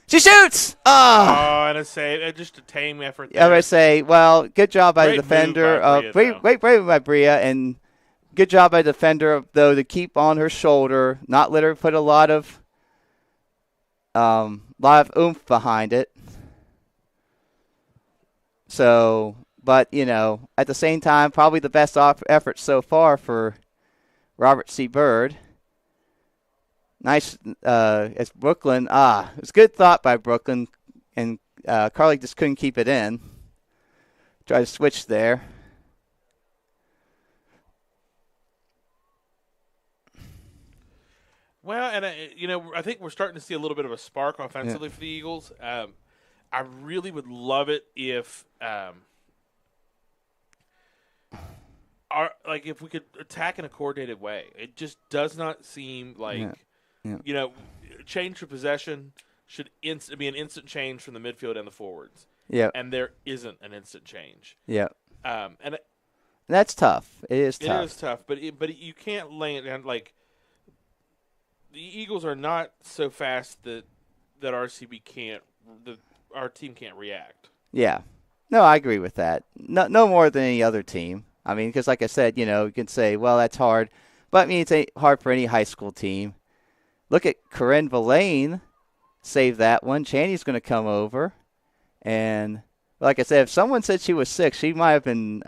She shoots! And a save. Just a tame effort there. I would say, well, good job by the defender. Great move by Bria, and good job by the defender, though, to keep on her shoulder, not let her put a lot of oomph behind it. So, but, at the same time, probably the best effort so far for Robert C. Bird. Nice as Brooklyn. It's good thought by Brooklyn, and Carly just couldn't keep it in. Try to switch there. Well, and I think we're starting to see a little bit of a spark offensively for the Eagles. I really would love it if if we could attack in a coordinated way. It just does not seem like. Yeah. Change to possession should be an instant change from the midfield and the forwards. Yeah. And there isn't an instant change. Yeah. And that's tough. It is tough. It is tough, but you can't lay it down like the Eagles are not so fast that our team can't react. Yeah. No, I agree with that. No more than any other team. I mean, because like I said, you can say, well, that's hard. But I mean, it's hard for any high school team. Look at Corinne Villain save that one. Chandy's going to come over. And like I said, if someone said she was sick, she might have been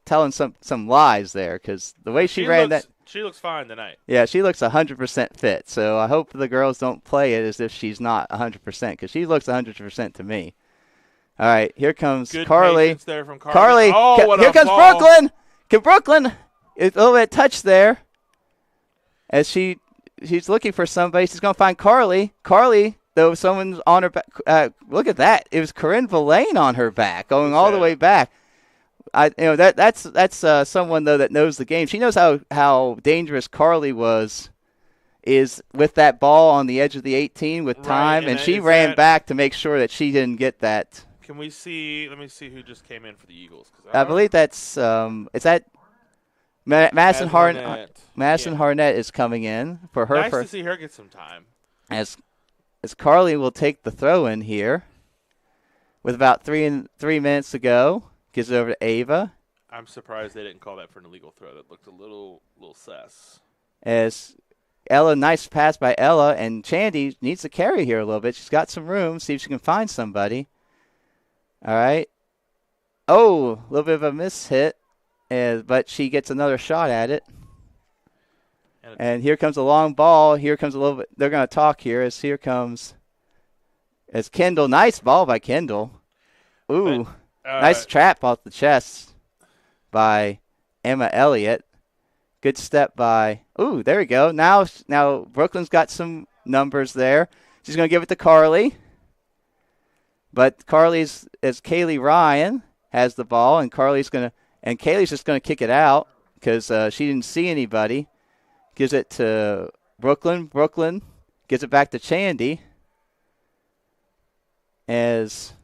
telling some lies there because the way she ran that. She looks fine tonight. Yeah, she looks 100% fit. So I hope the girls don't play it as if she's not 100% because she looks 100% to me. All right, here comes Good Carly. patience there from Carly. Here comes ball. Brooklyn. Can Brooklyn? It's a little bit touch there as she's looking for somebody. She's going to find Carly. Carly, though, someone's on her back. Look at that. It was Corinne Villain on her back, going all the way back. That's someone, though, that knows the game. She knows how dangerous Carly was is with that ball on the edge of the 18 with time, Right, and she ran back to make sure that she didn't get that. Can we see? Let me see who just came in for the Eagles. I believe that's is that Madison Harnett. Madison Harnett is coming in for her. Nice to see her get some time. As Carly will take the throw in here with about 3 minutes to go. Gives it over to Ava. I'm surprised they didn't call that for an illegal throw. That looked a little sus. As Ella, nice pass by Ella, and Chandy needs to carry here a little bit. She's got some room. See if she can find somebody. All right. Oh, a little bit of a miss hit, but she gets another shot at it. And here comes a long ball. Here comes a little bit. They're going to talk here. As Kendall. Nice ball by Kendall. Ooh, nice trap off the chest by Emma Elliott. Good step by. Ooh, there we go. Now Brooklyn's got some numbers there. She's going to give it to Carly. But Carly's, as Kaylee Ryan has the ball, and Kaylee's just going to kick it out because she didn't see anybody. Gives it to Brooklyn. Brooklyn gives it back to Chandy. As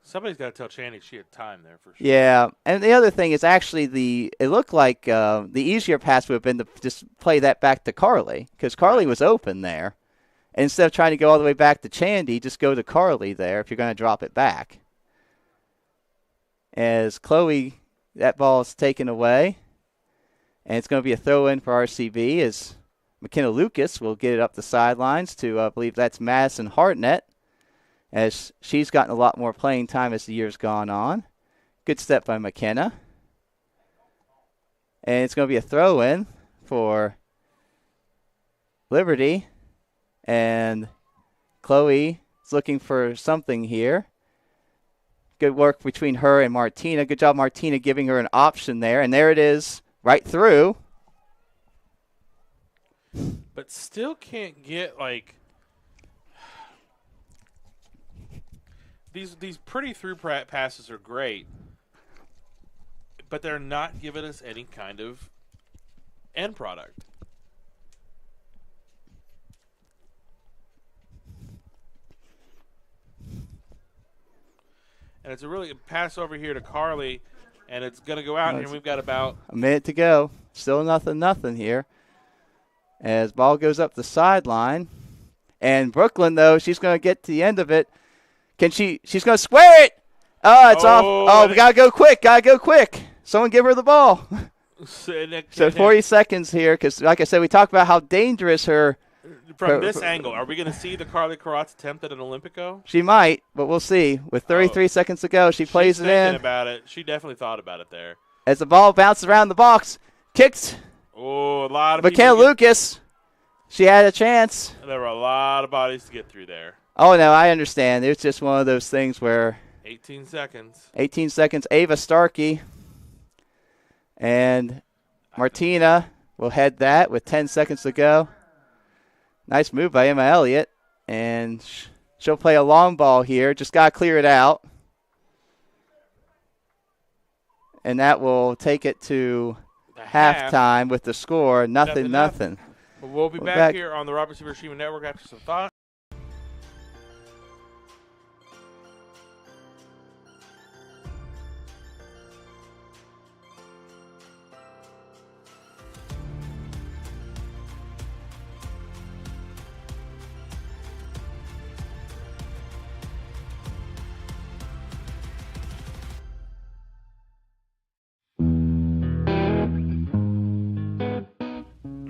somebody's got to tell Chandy she had time there for sure. Yeah, and the other thing is actually it looked like the easier pass would have been to just play that back to Carly because Carly was open there. And instead of trying to go all the way back to Chandy, just go to Carly there if you're going to drop it back. As Chloe, that ball is taken away. And it's going to be a throw-in for RCB as McKenna Lucas will get it up the sidelines to, I believe that's Madison Hartnett, as she's gotten a lot more playing time as the year's gone on. Good step by McKenna. And it's going to be a throw-in for Liberty. And Chloe is looking for something here. Good work between her and Martina. Good job, Martina, giving her an option there. And there it is. Right through. But still can't get, these pretty through passes are great, but they're not giving us any kind of end product. And it's a really good pass over here to Carly. And it's going to go out, and we've got about a minute to go. Still nothing here. As ball goes up the sideline. And Brooklyn, though, she's going to get to the end of it. She's going to square it. Oh, it's off. Oh, we got to go quick. Someone give her the ball. So 40 seconds here because, like I said, we talked about how dangerous her. From this angle, are we going to see the Carly Karatz attempt at an Olympico? She might, but we'll see. With 33 seconds to go, she plays it in. About it. She definitely thought about it there. As the ball bounces around the box, kicked. Oh, a lot of McKenna Lucas, she had a chance. There were a lot of bodies to get through there. Oh, no, I understand. It's just one of those things where 18 seconds. 18 seconds. Ava Starkey and Martina will head that with 10 seconds to go. Nice move by Emma Elliott, and she'll play a long ball here. Just got to clear it out. And that will take it to halftime with the score, nothing. We'll be back here on the Robert C. Hiroshima Network after some thought.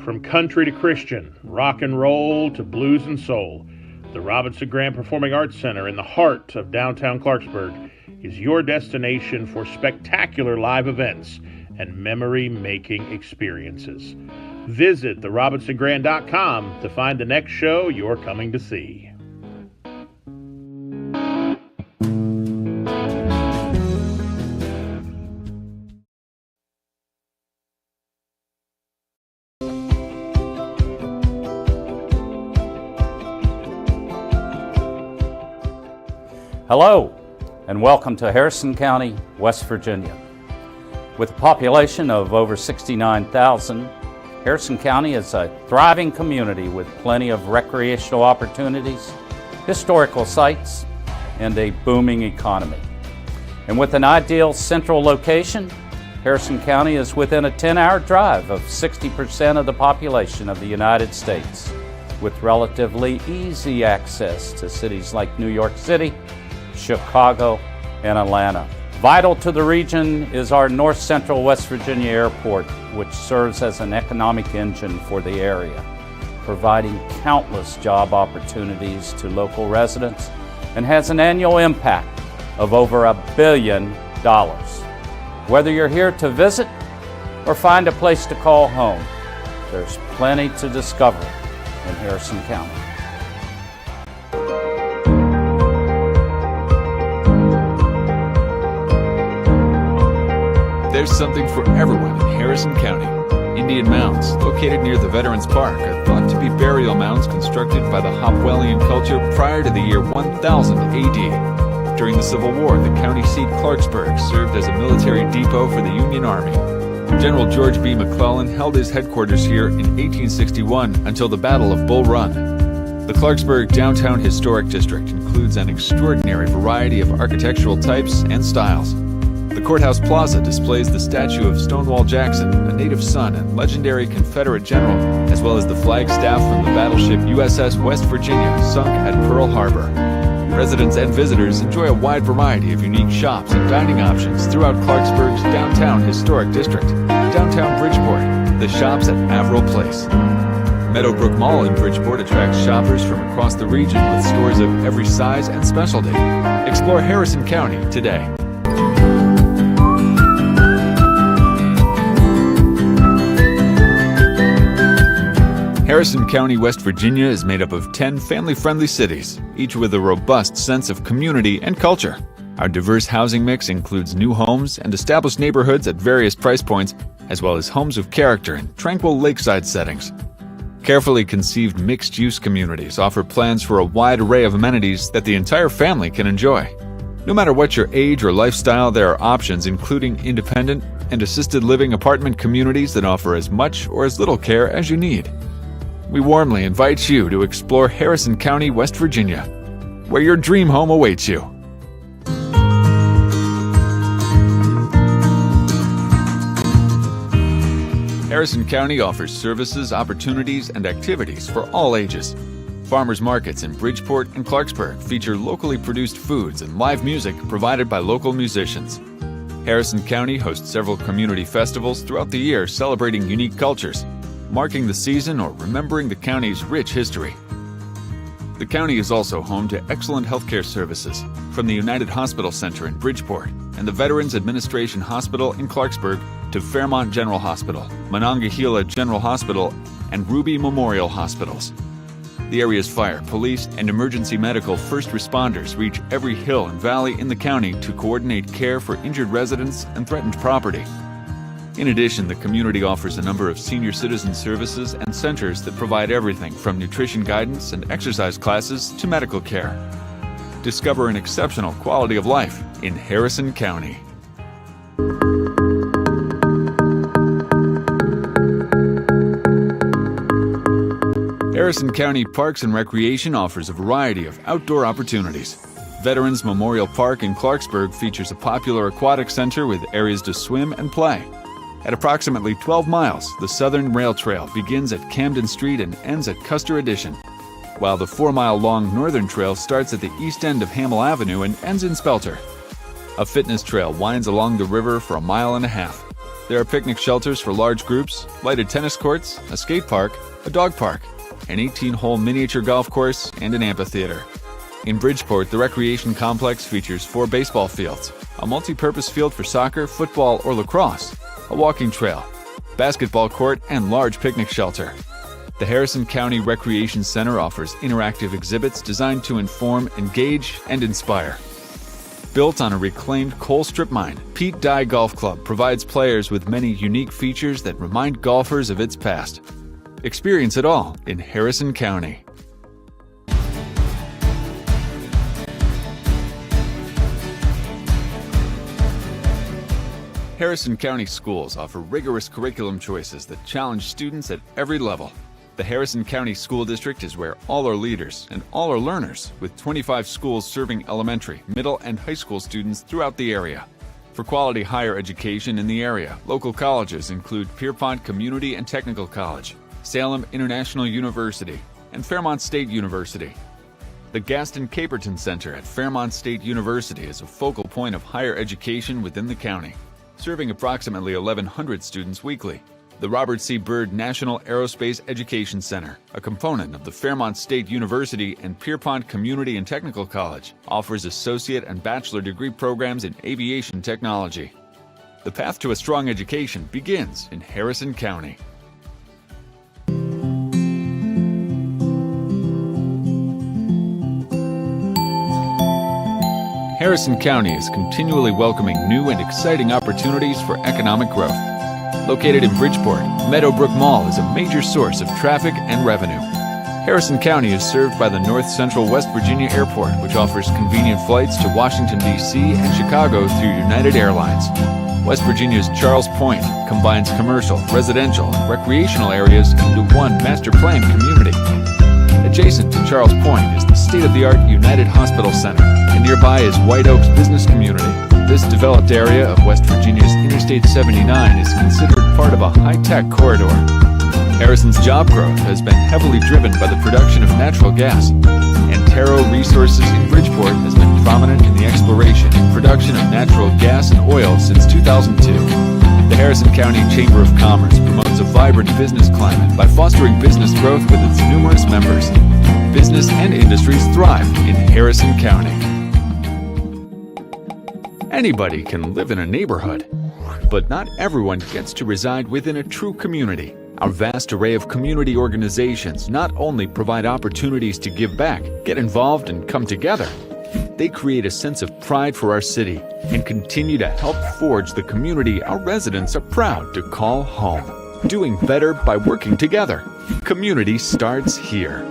From country to Christian, rock and roll to blues and soul, the Robinson Grand Performing Arts Center in the heart of downtown Clarksburg is your destination for spectacular live events and memory-making experiences. Visit therobinsongrand.com to find the next show you're coming to see. Hello, and welcome to Harrison County, West Virginia. With a population of over 69,000, Harrison County is a thriving community with plenty of recreational opportunities, historical sites, and a booming economy. And with an ideal central location, Harrison County is within a 10-hour drive of 60% of the population of the United States, with relatively easy access to cities like New York City, Chicago, and Atlanta. Vital to the region is our North Central West Virginia Airport, which serves as an economic engine for the area, providing countless job opportunities to local residents and has an annual impact of over $1 billion. Whether you're here to visit or find a place to call home, there's plenty to discover in Harrison County. There's something for everyone in Harrison County. Indian mounds, located near the Veterans Park, are thought to be burial mounds constructed by the Hopwellian culture prior to the year 1000 AD. During the Civil War, the county seat Clarksburg served as a military depot for the Union Army. General George B. McClellan held his headquarters here in 1861 until the Battle of Bull Run. The Clarksburg Downtown Historic District includes an extraordinary variety of architectural types and styles. The Courthouse Plaza displays the statue of Stonewall Jackson, a native son and legendary Confederate general, as well as the flagstaff from the battleship USS West Virginia, sunk at Pearl Harbor. Residents and visitors enjoy a wide variety of unique shops and dining options throughout Clarksburg's Downtown Historic District, Downtown Bridgeport, the shops at Averill Place. Meadowbrook Mall in Bridgeport attracts shoppers from across the region with stores of every size and specialty. Explore Harrison County today. Harrison County, West Virginia is made up of 10 family-friendly cities, each with a robust sense of community and culture. Our diverse housing mix includes new homes and established neighborhoods at various price points, as well as homes of character in tranquil lakeside settings. Carefully conceived mixed-use communities offer plans for a wide array of amenities that the entire family can enjoy. No matter what your age or lifestyle, there are options including independent and assisted living apartment communities that offer as much or as little care as you need. We warmly invite you to explore Harrison County, West Virginia, where your dream home awaits you. Harrison County offers services, opportunities, and activities for all ages. Farmers markets in Bridgeport and Clarksburg feature locally produced foods and live music provided by local musicians. Harrison County hosts several community festivals throughout the year celebrating unique cultures, marking the season or remembering the county's rich history. The county is also home to excellent healthcare services from the United Hospital Center in Bridgeport and the Veterans Administration Hospital in Clarksburg to Fairmont General Hospital, Monongahela General Hospital, and Ruby Memorial Hospitals. The area's fire, police, and emergency medical first responders reach every hill and valley in the county to coordinate care for injured residents and threatened property. In addition, the community offers a number of senior citizen services and centers that provide everything from nutrition guidance and exercise classes to medical care. Discover an exceptional quality of life in Harrison County. Harrison County Parks and Recreation offers a variety of outdoor opportunities. Veterans Memorial Park in Clarksburg features a popular aquatic center with areas to swim and play. At approximately 12 miles, the Southern Rail Trail begins at Camden Street and ends at Custer Addition, while the 4-mile-long Northern Trail starts at the east end of Hamel Avenue and ends in Spelter. A fitness trail winds along the river for 1.5 miles. There are picnic shelters for large groups, lighted tennis courts, a skate park, a dog park, an 18-hole miniature golf course, and an amphitheater. In Bridgeport, the recreation complex features 4 baseball fields, a multi-purpose field for soccer, football, or lacrosse, a walking trail, basketball court, and large picnic shelter. The Harrison County Recreation Center offers interactive exhibits designed to inform, engage, and inspire. Built on a reclaimed coal strip mine, Pete Dye Golf Club provides players with many unique features that remind golfers of its past. Experience it all in Harrison County. Harrison County schools offer rigorous curriculum choices that challenge students at every level. The Harrison County School District is where all are leaders and all are learners, with 25 schools serving elementary, middle, and high school students throughout the area. For quality higher education in the area, local colleges include Pierpont Community and Technical College, Salem International University, and Fairmont State University. The Gaston Caperton Center at Fairmont State University is a focal point of higher education within the county, serving approximately 1,100 students weekly. The Robert C. Byrd National Aerospace Education Center, a component of the Fairmont State University and Pierpont Community and Technical College, offers associate and bachelor degree programs in aviation technology. The path to a strong education begins in Harrison County. Harrison County is continually welcoming new and exciting opportunities for economic growth. Located in Bridgeport, Meadowbrook Mall is a major source of traffic and revenue. Harrison County is served by the North Central West Virginia Airport, which offers convenient flights to Washington, D.C. and Chicago through United Airlines. West Virginia's Charles Point combines commercial, residential, and recreational areas into one master planned community. Adjacent to Charles Point is the state-of-the-art United Hospital Center, and nearby is White Oaks Business Community. This developed area of West Virginia's Interstate 79 is considered part of a high-tech corridor. Harrison's job growth has been heavily driven by the production of natural gas. Antero Resources in Bridgeport has been prominent in the exploration and production of natural gas and oil since 2002. The Harrison County Chamber of Commerce promotes a vibrant business climate by fostering business growth with its numerous members. Business and industries thrive in Harrison County. Anybody can live in a neighborhood, but not everyone gets to reside within a true community. Our vast array of community organizations not only provide opportunities to give back, get involved, and come together, they create a sense of pride for our city and continue to help forge the community our residents are proud to call home. Doing better by working together. Community starts here.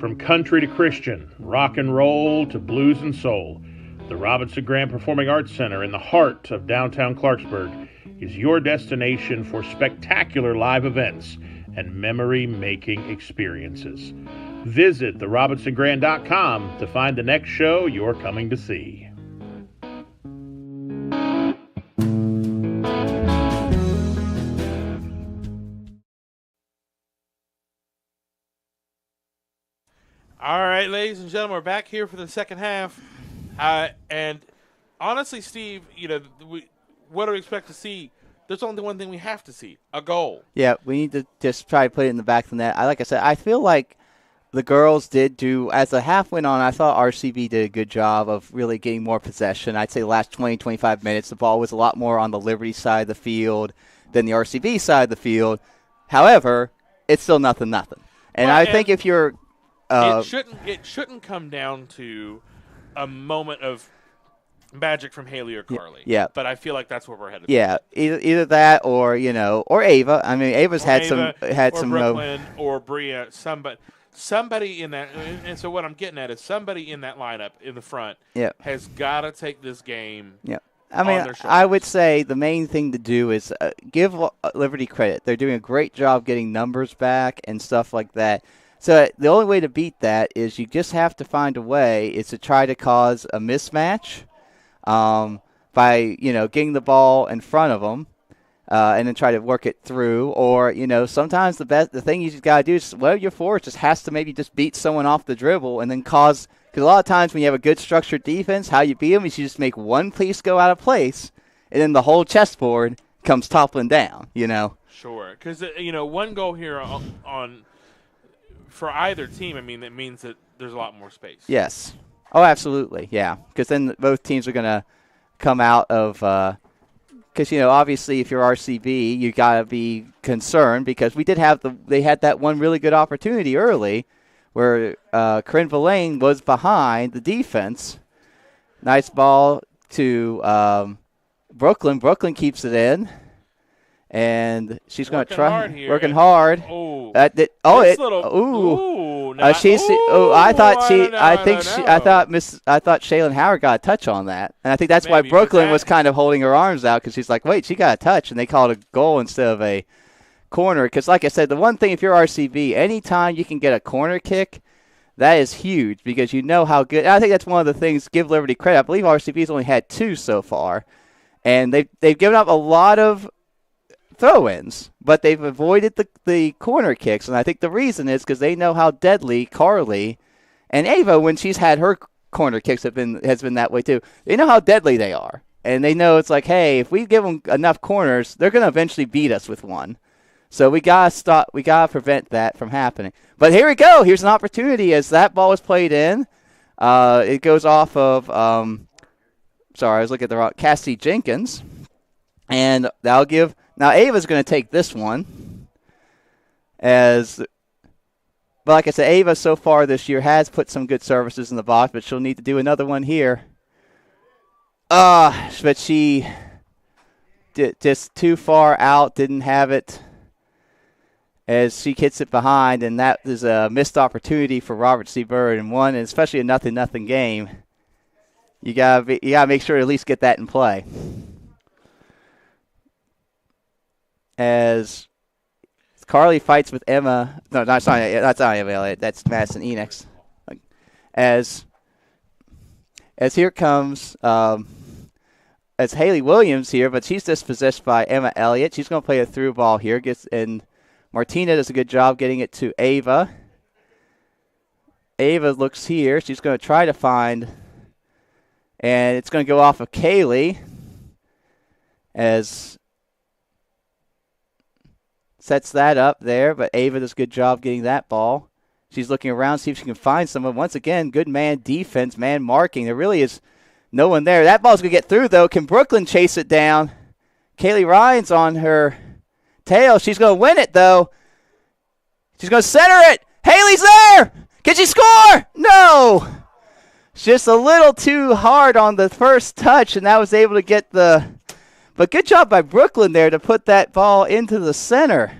From country to Christian, rock and roll to blues and soul, the Robinson Graham Performing Arts Center in the heart of downtown Clarksburg is your destination for spectacular live events and memory-making experiences. Visit therobinsongrand.com to find the next show you're coming to see. All right, ladies and gentlemen, we're back here for the second half. And honestly, Steve, what do we expect to see? There's only one thing we have to see, a goal. Yeah, we need to just try to put it in the back of the net. Like I said, I feel like the girls did do, as the half went on, I thought RCB did a good job of really getting more possession. I'd say the last 20, 25 minutes, the ball was a lot more on the Liberty side of the field than the RCB side of the field. However, it's still nothing. And I think if you're it shouldn't come down to a moment of magic from Haley or Carly. Yeah. But I feel like that's where we're headed. Yeah, either that or or Ava. I mean, Ava's had some Brooklyn or Bria. Somebody in that. And so what I'm getting at is somebody in that lineup in the front has got to take this game. Yeah. I mean, I would say the main thing to do is give Liberty credit. They're doing a great job getting numbers back and stuff like that. So the only way to beat that is you just have to find a way is to try to cause a mismatch by, getting the ball in front of them and then try to work it through. Or, sometimes the thing you just got to do is whatever your forward just has to maybe just beat someone off the dribble and then because a lot of times when you have a good structured defense, how you beat them is you just make one piece go out of place and then the whole chessboard comes toppling down, Sure, because one goal here on for either team. I mean, that means that there's a lot more space. Yes. Oh, absolutely. Yeah, because then both teams are going to come out of. Because obviously, if you're RCB, you got to be concerned because they had that one really good opportunity early, where Corinne Villain was behind the defense. Nice ball to Brooklyn. Brooklyn keeps it in. And she's going to try working hard. Oh, I thought Shaylin Howard got a touch on that, and I think that's why Brooklyn was kind of holding her arms out because she's like, wait, she got a touch, and they called a goal instead of a corner. Because like I said, the one thing if you're RCB, anytime you can get a corner kick, that is huge because you know how good. And I think that's one of the things. Give Liberty credit. I believe RCB's only had 2 so far, and they've given up a lot of throw-ins, but they've avoided the corner kicks, and I think the reason is because they know how deadly Carly and Ava, when she's had her corner kicks, has been that way too. They know how deadly they are, and they know it's like, hey, if we give them enough corners, they're going to eventually beat us with one. So we gotta prevent that from happening. But here we go. Here's an opportunity as that ball is played in. It goes off of. Sorry, I was looking at the wrong. Cassie Jenkins, and that'll give. Now, Ava's going to take this one. But like I said, Ava so far this year has put some good services in the box, but she'll need to do another one here. But she just too far out, didn't have it as she hits it behind, and that is a missed opportunity for Robert C. Bird and one, and especially a 0-0 game. You gotta make sure to at least get that in play. As Carly fights with Emma. No, that's not Emma Elliott. That's Madison Enix. As here comes as Haley Williams here, but she's dispossessed by Emma Elliott. She's going to play a through ball here. And Martina does a good job getting it to Ava. Ava looks here. She's going to try to find, and it's going to go off of Kaylee as sets that up there, but Ava does a good job getting that ball. She's looking around, see if she can find someone. Once again, good man defense, man marking. There really is no one there. That ball's going to get through, though. Can Brooklyn chase it down? Kaylee Ryan's on her tail. She's going to win it, though. She's going to center it. Haley's there. Can she score? No. It's just a little too hard on the first touch, and that was able to get the... But good job by Brooklyn there to put that ball into the center.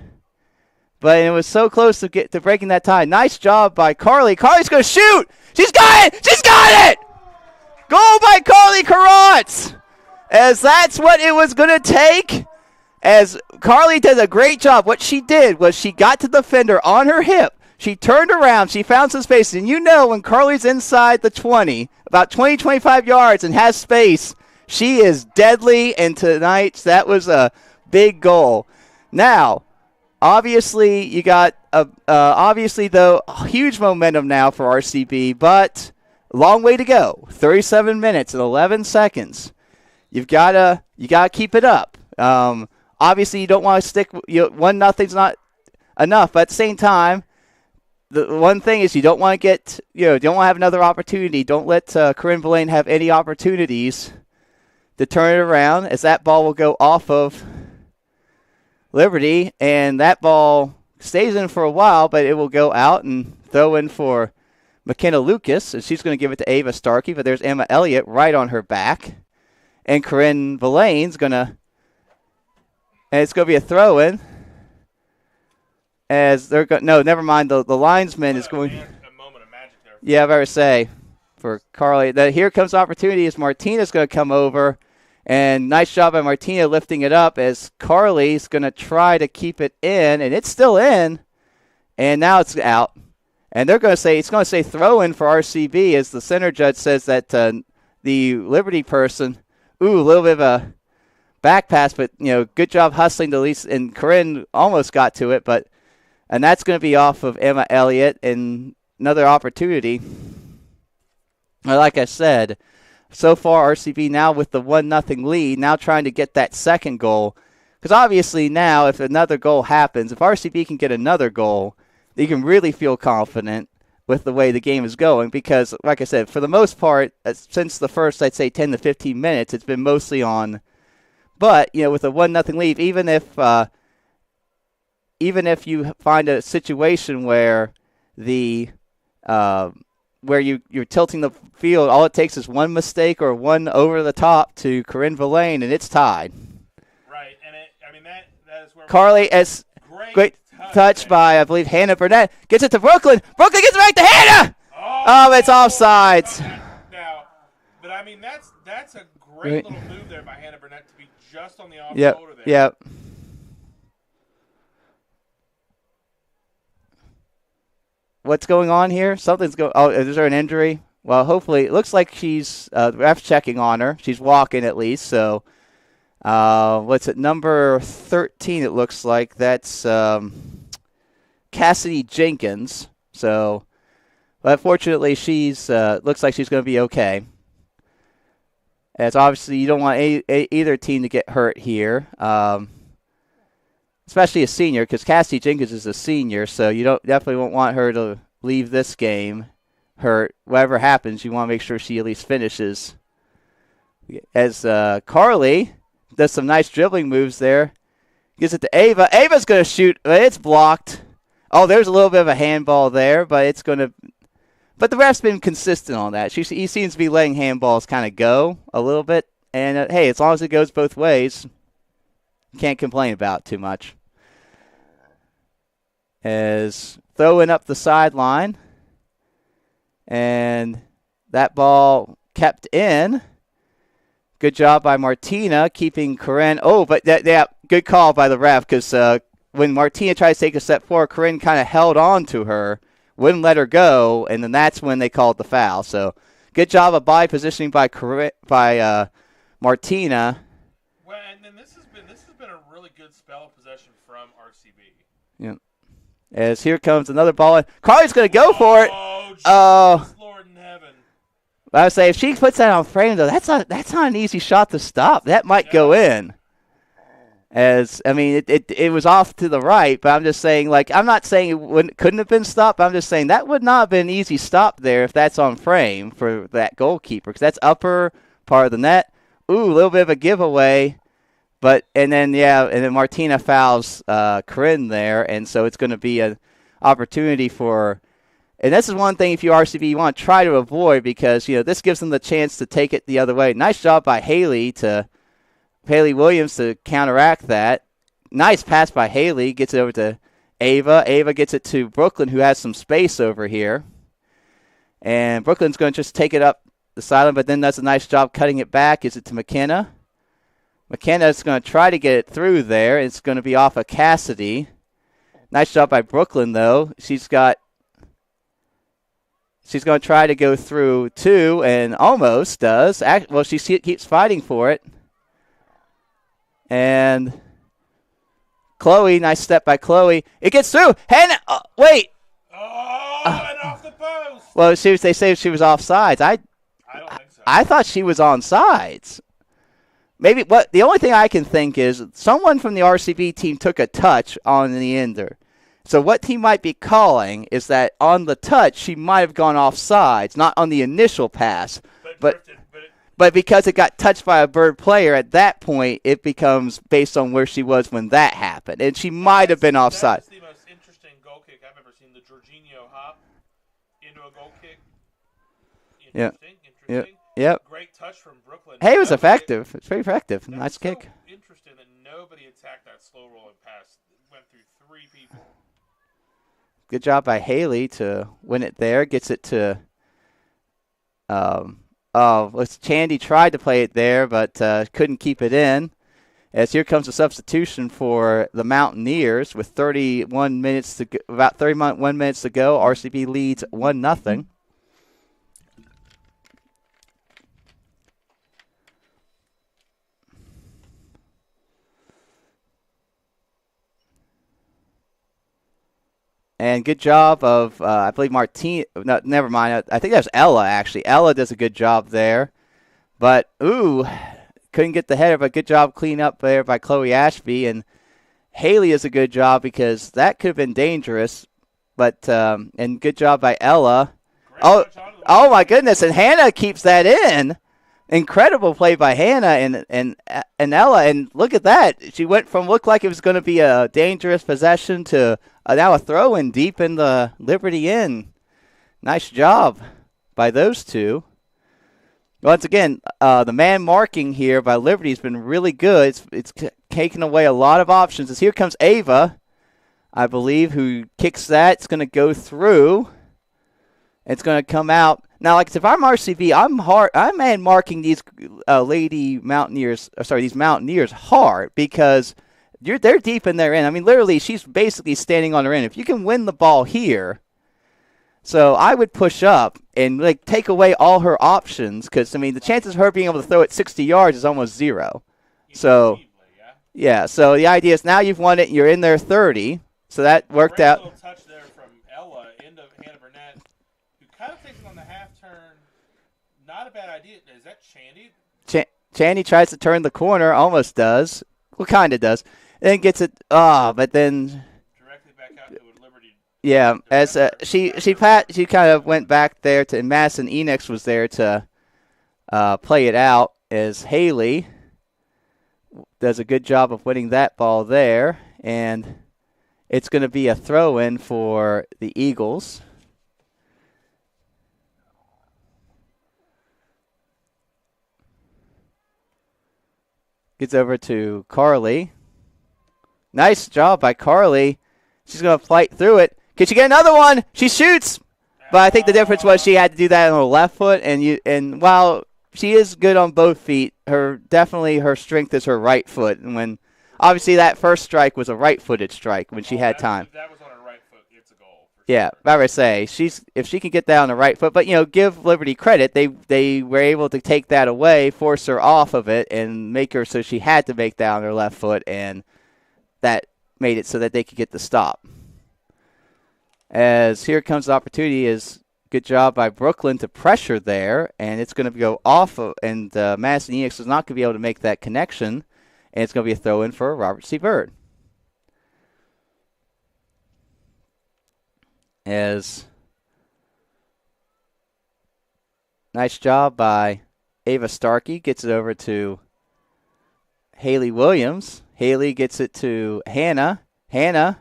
But it was so close to breaking that tie. Nice job by Carly. Carly's going to shoot. She's got it. She's got it. Goal by Carly Karantz. As that's what it was going to take. As Carly did a great job. What she did was she got to the defender on her hip. She turned around. She found some space. And you know when Carly's inside the 20, about 20, 25 yards and has space, she is deadly, and tonight that was a big goal. Now, obviously, you got huge momentum now for RCB, but long way to go. 37 minutes and 11 seconds. You gotta keep it up. Obviously, you don't want to stick. 1-0's not enough, but at the same time, the one thing is you don't want to get. Don't want to have another opportunity. Don't let Corinne Villain have any opportunities to turn it around, as that ball will go off of Liberty, and that ball stays in for a while, but it will go out and throw in for McKenna Lucas, and she's going to give it to Ava Starkey, but there's Emma Elliott right on her back, and Corinne Villain's going to, and it's going to be a throw-in, as they're going, no, never mind, the linesman is going, a moment of magic there. Yeah, I better say, for Carly, here comes opportunity as Martina's going to come over. And nice job by Martina lifting it up as Carly's going to try to keep it in, and it's still in, and now it's out. And they're going to say, it's going to say throw in for RCB as the center judge says that the Liberty person, a little bit of a back pass, but, good job hustling to at least, and Corinne almost got to it, and that's going to be off of Emma Elliott, and another opportunity. Like I said, so far RCB now with the 1-0 lead, now trying to get that second goal. Because obviously now, if another goal happens, if RCB can get another goal, you can really feel confident with the way the game is going. Because, like I said, for the most part, since the first, I'd say 10 to 15 minutes, it's been mostly on. But with a 1-0 lead, even if you find a situation where you're tilting the field, all it takes is one mistake or one over the top to Corinne Verlaine, and it's tied. Right, and that is where Carly, as great touch by, I believe, Hannah Burnett, gets it to Brooklyn. Brooklyn gets it back to Hannah! Oh, it's offsides. Now, but that's a great little move there by Hannah Burnett to be just on the off shoulder there. Yep. What's going on here? Something's going. Oh, is there an injury? Well, hopefully, it looks like she's. The ref's checking on her. She's walking at least. So, what's it? Number 13. It looks like that's Cassidy Jenkins. So, but fortunately, she's. Looks like she's going to be okay. As obviously, you don't want either team to get hurt here. Especially a senior, because Cassidy Jenkins is a senior, so you definitely won't want her to leave this game hurt. Whatever happens, you want to make sure she at least finishes. As Carly does some nice dribbling moves there. Gives it to Ava. Ava's going to shoot. It's blocked. Oh, there's a little bit of a handball there, but it's going to... But the ref's been consistent on that. He seems to be letting handballs kind of go a little bit. And, hey, as long as it goes both ways... Can't complain about too much. As throwing up the sideline. And that ball kept in. Good job by Martina keeping Corinne. Oh, but good call by the ref because when Martina tried to take a step forward, Corinne kind of held on to her, wouldn't let her go, and then that's when they called the foul. So good job of body positioning by Martina. Well, and then this has been a really good spell of possession from RCB. Yeah. As here comes another ball. Carly's going to go for it. Oh, Jesus, Lord in heaven. I would say if she puts that on frame, though, that's not an easy shot to stop. That might go in. It was off to the right, but I'm just saying, I'm not saying it couldn't have been stopped. I'm just saying that would not have been an easy stop there if that's on frame for that goalkeeper, because that's upper part of the net. Ooh, a little bit of a giveaway. And then Martina fouls Corinne there, and so it's going to be an opportunity for. And this is one thing if you RCB you want to try to avoid because this gives them the chance to take it the other way. Nice job by Haley Williams to counteract that. Nice pass by Haley, gets it over to Ava. Ava gets it to Brooklyn, who has some space over here, and Brooklyn's going to just take it up the sideline, but then does a nice job cutting it back. Gives it to McKenna. McKenna's going to try to get it through there. It's going to be off of Cassidy. Nice job by Brooklyn, though. She's going to try to go through, too, and almost does. Well, she keeps fighting for it. And Chloe, nice step by Chloe. It gets through. Hannah, wait. Oh, and off the post. Well, they say she was offsides. I don't think so. I thought she was on sides. Maybe the only thing I can think is someone from the RCB team took a touch on the ender. So what he might be calling is that on the touch she might have gone off sides, not on the initial pass, but because it got touched by a Bird player at that point, it becomes based on where she was when that happened, and she might have been offside. That's the most interesting goal kick I've ever seen. The Jorginho hop into a goal kick. Interesting. Yep. Great touch from Brooklyn. Hey, it was effective. It's very effective. Nice kick. So interesting that nobody attacked that slow rolling pass. It went through three people. Good job by Haley to win it there. Gets it to. Chandy tried to play it there, but couldn't keep it in. As here comes a substitution for the Mountaineers with 31 minutes to go, about 31 minutes to go. RCB leads 1-0. And good job of, I believe, Martine. No, never mind. I think that was Ella, actually. Ella does a good job there. But, couldn't get the header, but good job cleaning up there by Chloe Ashby. And Haley is a good job because that could have been dangerous. But and good job by Ella. Oh my goodness! And Hannah keeps that in. Incredible play by Hannah and Ella. And look at that. She went from looked like it was going to be a dangerous possession to now a throw-in deep in the Liberty end. Nice job by those two. Once again, the man marking here by Liberty has been really good. It's taken away a lot of options. As here comes Ava, I believe, who kicks that. It's going to go through. It's going to come out. Now, like if I'm RCB, I'm man marking these these Mountaineers hard because they're deep in their end. I mean, literally, she's basically standing on her end. If you can win the ball here, so I would push up and like take away all her options because I mean the chances of her being able to throw it 60 yards is almost zero. So yeah. So the idea is now you've won it. You're in there 30. So that worked out. Little touch there from Ella into Hannah Burnett, who kind of takes it on the half turn. Not a bad idea. Is that Chandy? Chandy tries to turn the corner, almost does. Well, kind of does. Then gets it. But then Directly back out to Liberty. yeah, as she kind of went back there to Madison Enix was there to play it out as Haley does a good job of winning that ball there, and it's going to be a throw-in for the Eagles. Gets over to Carly. Nice job by Carly. She's going to fight through it. Can she get another one? She shoots. But I think the difference was she had to do that on her left foot. And while she is good on both feet, her strength is her right foot. And when obviously that first strike was a right-footed strike when she had time. If that was on her right foot, it's a goal. Yeah, I would say if she can get that on the right foot, but give Liberty credit, they were able to take that away, force her off of it, and make her so she had to make that on her left foot, and that made it so that they could get the stop. As here comes the opportunity, is good job by Brooklyn to pressure there, and it's going to go off of, and Madison Enix is not going to be able to make that connection, and it's going to be a throw-in for Robert C. Byrd. As nice job by Ava Starkey, gets it over to Haley Williams. Haley gets it to Hannah. Hannah.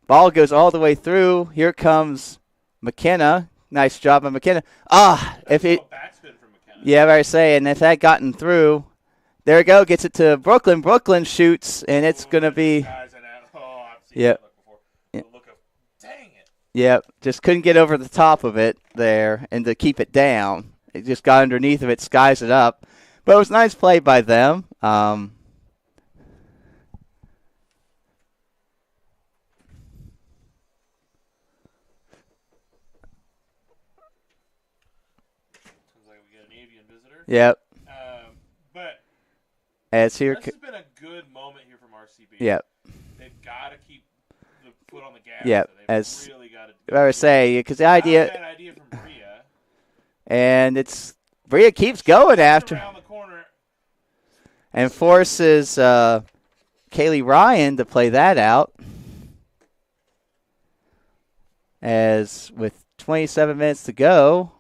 Ball goes all the way through. Here comes McKenna. Nice job by McKenna. Backspin from McKenna. Yeah, I say, and if that gotten through, there we go. Gets it to Brooklyn. Brooklyn shoots, and it's going to be. Yep. Yep, just couldn't get over the top of it there and to keep it down. It just got underneath of it, skies it up. But it was a nice play by them. Yep. But as here, this has been a good moment here from RCB. Yep. They've got to keep the foot on the gas. Yep. So As really got to I would say, because the idea. Not a bad idea from Bria. And Bria keeps going after. Around the corner. And forces Kaylee Ryan to play that out. As with 27 minutes to go,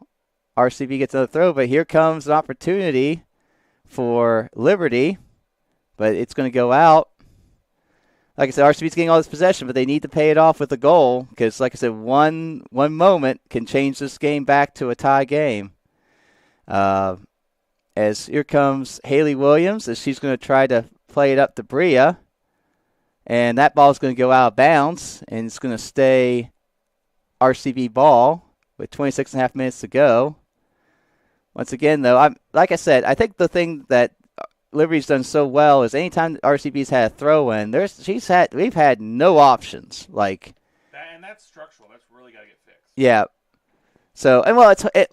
RCB gets another throw, but here comes an opportunity for Liberty, but it's going to go out. Like I said, RCB's getting all this possession, but they need to pay it off with a goal because, like I said, one moment can change this game back to a tie game. As here comes Haley Williams, as she's going to try to play it up to Bria, and that ball is going to go out of bounds, and it's going to stay RCB ball with 26 and a half minutes to go. Once again, though, like I said, I think the thing that Liberty's done so well is anytime RCB's had a throw-in, we've had no options. And that's structural. That's really got to get fixed. Yeah. So, and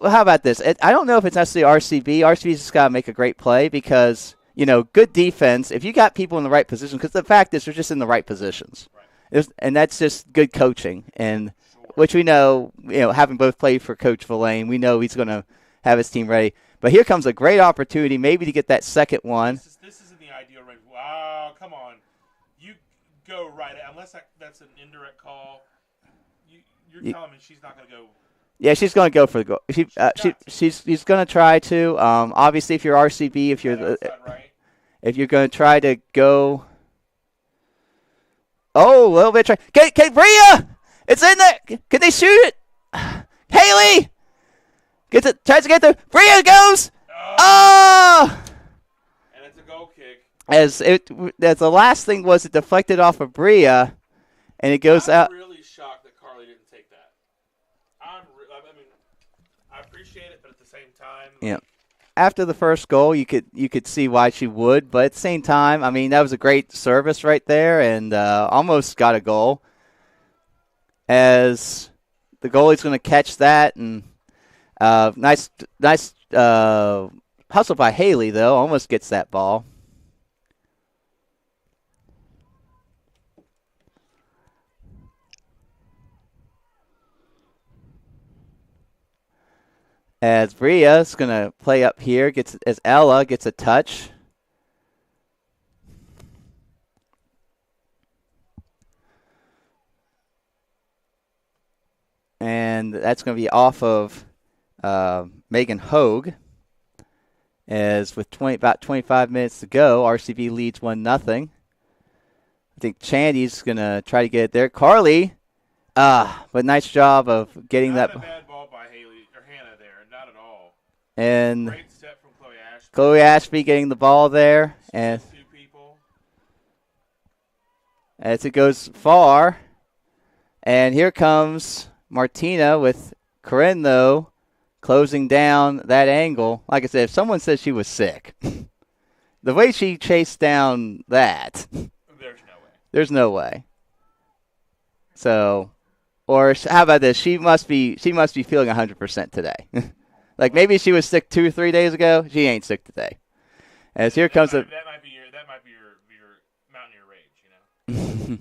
how about this? I don't know if it's necessarily RCB. RCB's just got to make a great play because, good defense. If you got people in the right position, because the fact is they're just in the right positions. Right. And that's just good coaching. And which we know, having both played for Coach Villain, we know he's going to have his team ready. But here comes a great opportunity maybe to get that second one. This isn't the ideal range. Wow, come on. You go right at, unless that's an indirect call. You're telling me she's not going to go. Yeah, she's going to go for the goal. She's going to try to. Obviously, if you're RCB, if you're right. if you're going to try to go. Oh, a little bit. Kate Bria! It's in there. Can they shoot it? Haley gets it. Tries to get there. Bria goes. Oh! And it's a goal kick. As the last thing was, it deflected off of Bria, and it goes out. I'm really shocked that Carly didn't take that. I mean, I appreciate it, but at the same time, Yeah. After the first goal, you could see why she would, but at the same time, I mean, that was a great service right there, and almost got a goal. As the goalie's going to catch that, and nice hustle by Haley though, almost gets that ball. As Bria is going to play up here, as Ella gets a touch. And that's going to be off of Megan Hogue. As with about 25 minutes to go, RCB leads 1-0. I think Chandy's going to try to get it there. Carly, but nice job of getting not that. A bad ball by Haley or Hannah there, not at all. And Great step from Chloe Ashby. Chloe Ashby getting the ball there, and Two people. as it goes far, and here comes Martina with Corinne though, closing down that angle. Like I said, if someone says she was sick, the way she chased down that, there's no way. So, or how about this? She must be feeling 100% today. Like maybe she was sick 2 or 3 days ago. She ain't sick today. As here comes that might be your Mountaineer rage, you know.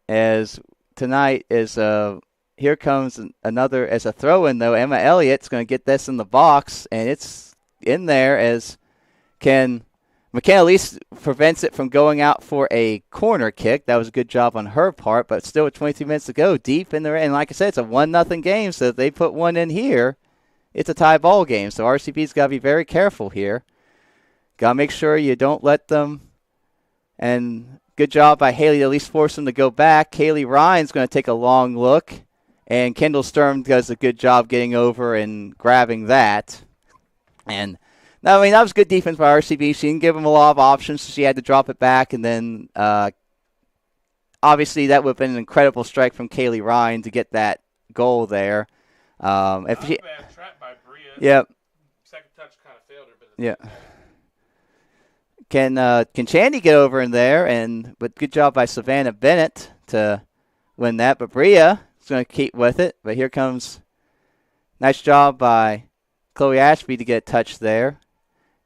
As tonight is here comes another as a throw-in though. Emma Elliott's going to get this in the box, and it's in there as McKenna at least prevents it from going out for a corner kick. That was a good job on her part, but still with 22 minutes to go, deep in there. And like I said, it's a 1-0 game, so if they put one in here, it's a tie ball game. So RCB's got to be very careful here. Got to make sure you don't let them. And good job by Haley to at least force them to go back. Kaylee Ryan's going to take a long look, and Kendall Sturm does a good job getting over and grabbing that. And I mean, that was good defense by RCB. She didn't give them a lot of options, so she had to drop it back. And then, obviously, that would have been an incredible strike from Kaylee Ryan to get that goal there. If she, bad trap by Bria. Yep. Second touch kind of failed her. But yeah. Can Chandy get over in there? But good job by Savannah Bennett to win that. But Bria is going to keep with it. But here comes nice job by Chloe Ashby to get a touch there.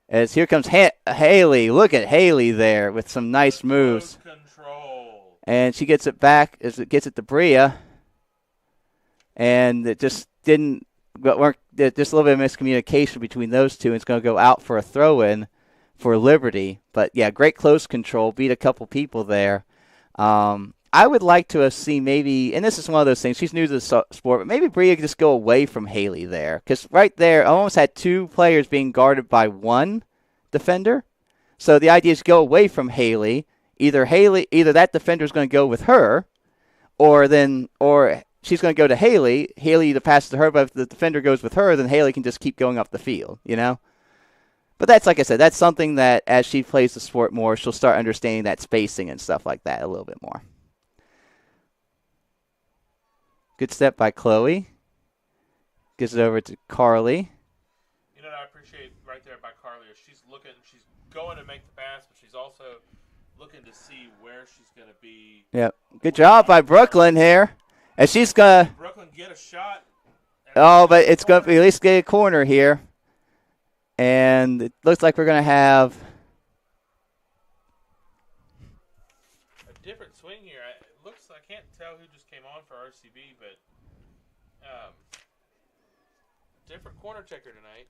As here comes Haley. Look at Haley there with some nice moves. Control. And she gets it back as it gets it to Bria. And it just didn't work. Just a little bit of miscommunication between those two. It's going to go out for a throw-in for Liberty. But, yeah, great close control. Beat a couple people there. I would like to have seen maybe, and this is one of those things, she's new to the sport, but maybe Bria could just go away from Haley there. Because right there, I almost had two players being guarded by one defender. So the idea is to go away from Haley. Either that defender is going to go with her, or she's going to go to Haley. Haley either passes to her, but if the defender goes with her, then Haley can just keep going up the field, you know? But that's, like I said, that's something that as she plays the sport more, she'll start understanding that spacing and stuff like that a little bit more. Good step by Chloe. Gives it over to Carly. You know what I appreciate right there by Carly is she's going to make the pass, but she's also looking to see where she's going to be. Yep. Good job by Brooklyn here. And she's going to. Brooklyn get a shot. Oh, but it's going to at least get a corner here. And it looks like we're going to have a different swing here. It looks, I can't tell who just came on for RCB, but different corner checker tonight.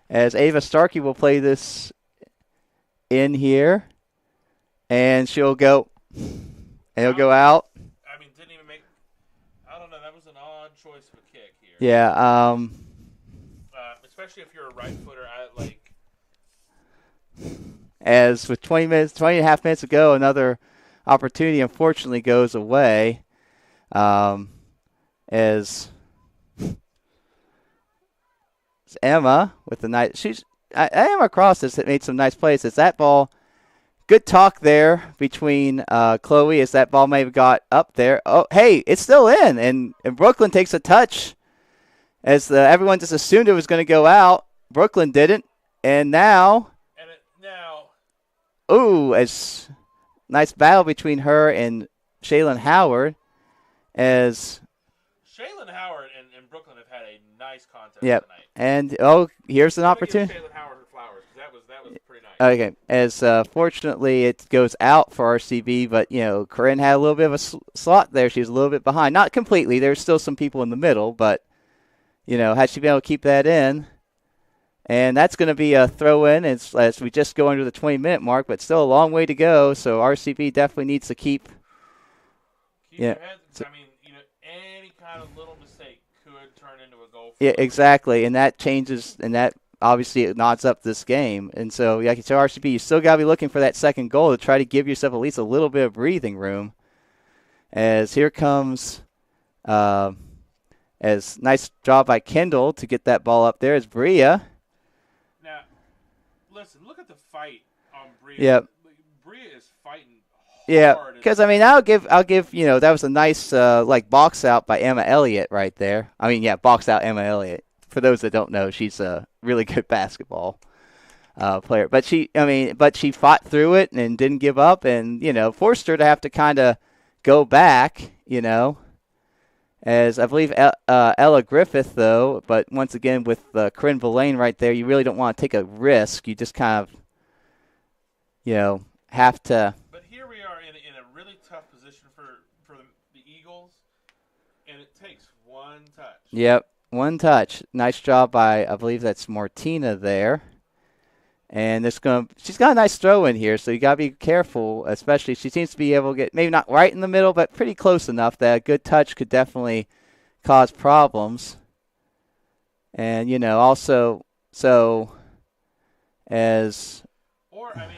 As Ava Starkey will play this in here, and she'll go, and he'll go out. I mean, didn't even make. I don't know. That was an odd choice of a kick here. Yeah. Especially if you're a right footer, I like. As with 20 and a half minutes ago, another opportunity unfortunately goes away. As Emma with the nice, Emma across this made some nice plays. As that ball, good talk there between Chloe as that ball may have got up there. Oh, hey, it's still in, and Brooklyn takes a touch. As everyone just assumed it was going to go out, Brooklyn didn't, and now. Ooh, as nice battle between her and Shaylin Howard. As Shaylin Howard and Brooklyn have had a nice contest yep. tonight. And here's an opportunity. Shaylin Howard her flowers, 'cause that was pretty nice. Okay, as fortunately it goes out for RCB, but Corinne had a little bit of a slot there. She was a little bit behind, not completely. There's still some people in the middle, but had she been able to keep that in. And that's going to be a throw-in as we just go under the 20-minute mark, but still a long way to go. So RCB definitely needs to keep your heads. I mean, any kind of little mistake could turn into a goal. Yeah, exactly. And that changes, and that obviously it nods up this game. And so, like you said, RCB, you still got to be looking for that second goal to try to give yourself at least a little bit of breathing room. As here comes, as nice job by Kendall to get that ball up there as Bria. Now, listen, look at the fight on Bria. Yep. Bria is fighting hard. Yeah, because, I'll give, that was a nice, box out by Emma Elliott right there. Box out Emma Elliott. For those that don't know, she's a really good basketball player. But she fought through it and didn't give up and, forced her to have to kind of go back, As I believe Ella Griffith, though, but once again with Corinne Villain right there, you really don't want to take a risk. You just kind of, have to. But here we are in a really tough position for the Eagles, and it takes one touch. Yep, one touch. Nice job by, I believe that's Martina there. And she's got a nice throw in here, so you got to be careful, especially she seems to be able to get, maybe not right in the middle, but pretty close enough that a good touch could definitely cause problems. And, also, so as. Or, a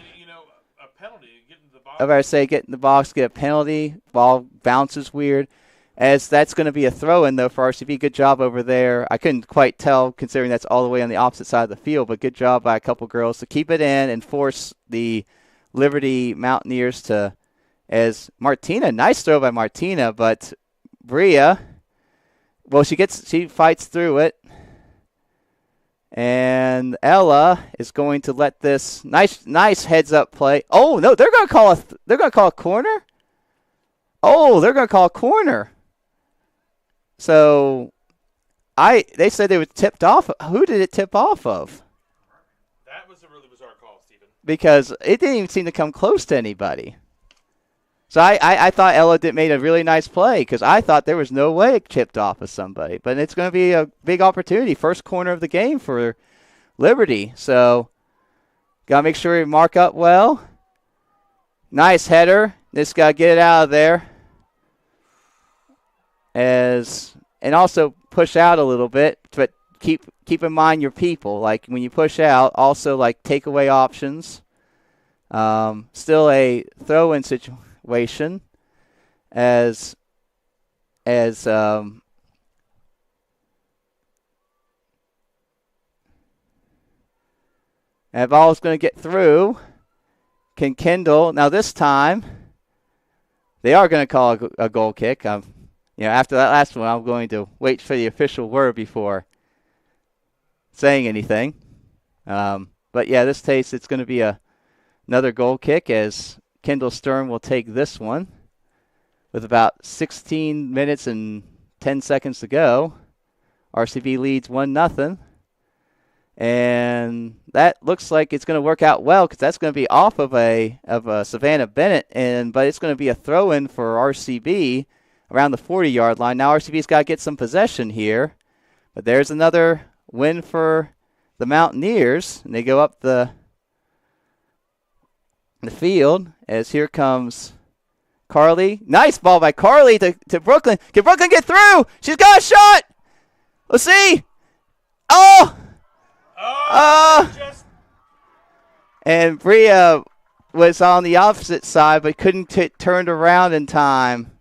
penalty, get in the box. I was about to say, get in the box, get a penalty, ball bounces weird. As that's going to be a throw-in, though, for RCB. Good job over there. I couldn't quite tell, considering that's all the way on the opposite side of the field, but good job by a couple girls to keep it in and force the Liberty Mountaineers to, as Martina, nice throw by Martina, but Bria, well, she fights through it. And Ella is going to let this nice heads-up play. Oh, no, they're going to call a corner? Oh, they're going to call a corner. So, they said they were tipped off. Who did it tip off of? That was a really bizarre call, Stephen. Because it didn't even seem to come close to anybody. So I thought Ella made a really nice play because I thought there was no way it tipped off of somebody. But it's going to be a big opportunity. First corner of the game for Liberty. So, got to make sure you mark up well. Nice header. Just got to get it out of there. And also push out a little bit, but keep in mind your people. Like when you push out, also like takeaway options. Still a throw-in situation as that ball is going to get through. Can Kendall now this time? They are going to call a goal kick. After that last one, I'm going to wait for the official word before saying anything. But yeah, this case, it's going to be another goal kick as Kendall Stern will take this one with about 16 minutes and 10 seconds to go. RCB leads 1-0. And that looks like it's going to work out well because that's going to be off of a Savannah Bennett, but it's going to be a throw-in for RCB. around the 40-yard line. Now RCB's got to get some possession here. But there's another win for the Mountaineers. And they go up the field as here comes Carly. Nice ball by Carly to Brooklyn. Can Brooklyn get through? She's got a shot. Let's see. Oh! And Bria was on the opposite side but couldn't turn around in time.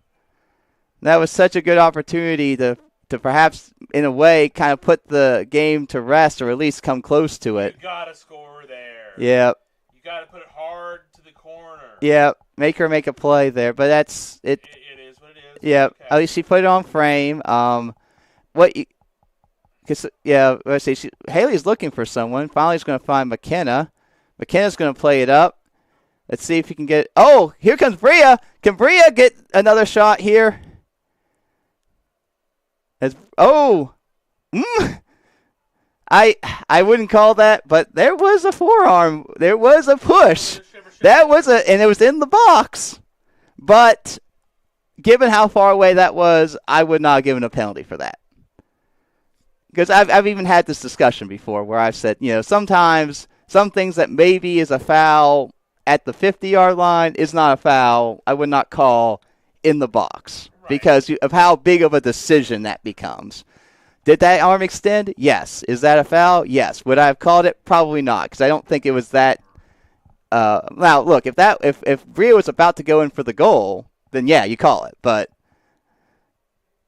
That was such a good opportunity to perhaps, in a way, kind of put the game to rest or at least come close to it. You got to score there. Yep. You got to put it hard to the corner. Yep. Make her make a play there. But that's it. It is what it is. Yep. Okay. At least she put it on frame. Let's see. Haley's looking for someone. Finally, he's going to find McKenna. McKenna's going to play it up. Let's see if he can get. Oh, here comes Bria. Can Bria get another shot here? I wouldn't call that, but there was a forearm. There was a push. And it was in the box. But given how far away that was, I would not have given a penalty for that. Because I've even had this discussion before where I've said, sometimes some things that maybe is a foul at the 50-yard line is not a foul. I would not call in the box because of how big of a decision that becomes. Did that arm extend? Yes. Is that a foul? Yes. Would I have called it? Probably not, because I don't think it was that. Now, look, if Bria was about to go in for the goal, then yeah, you call it. But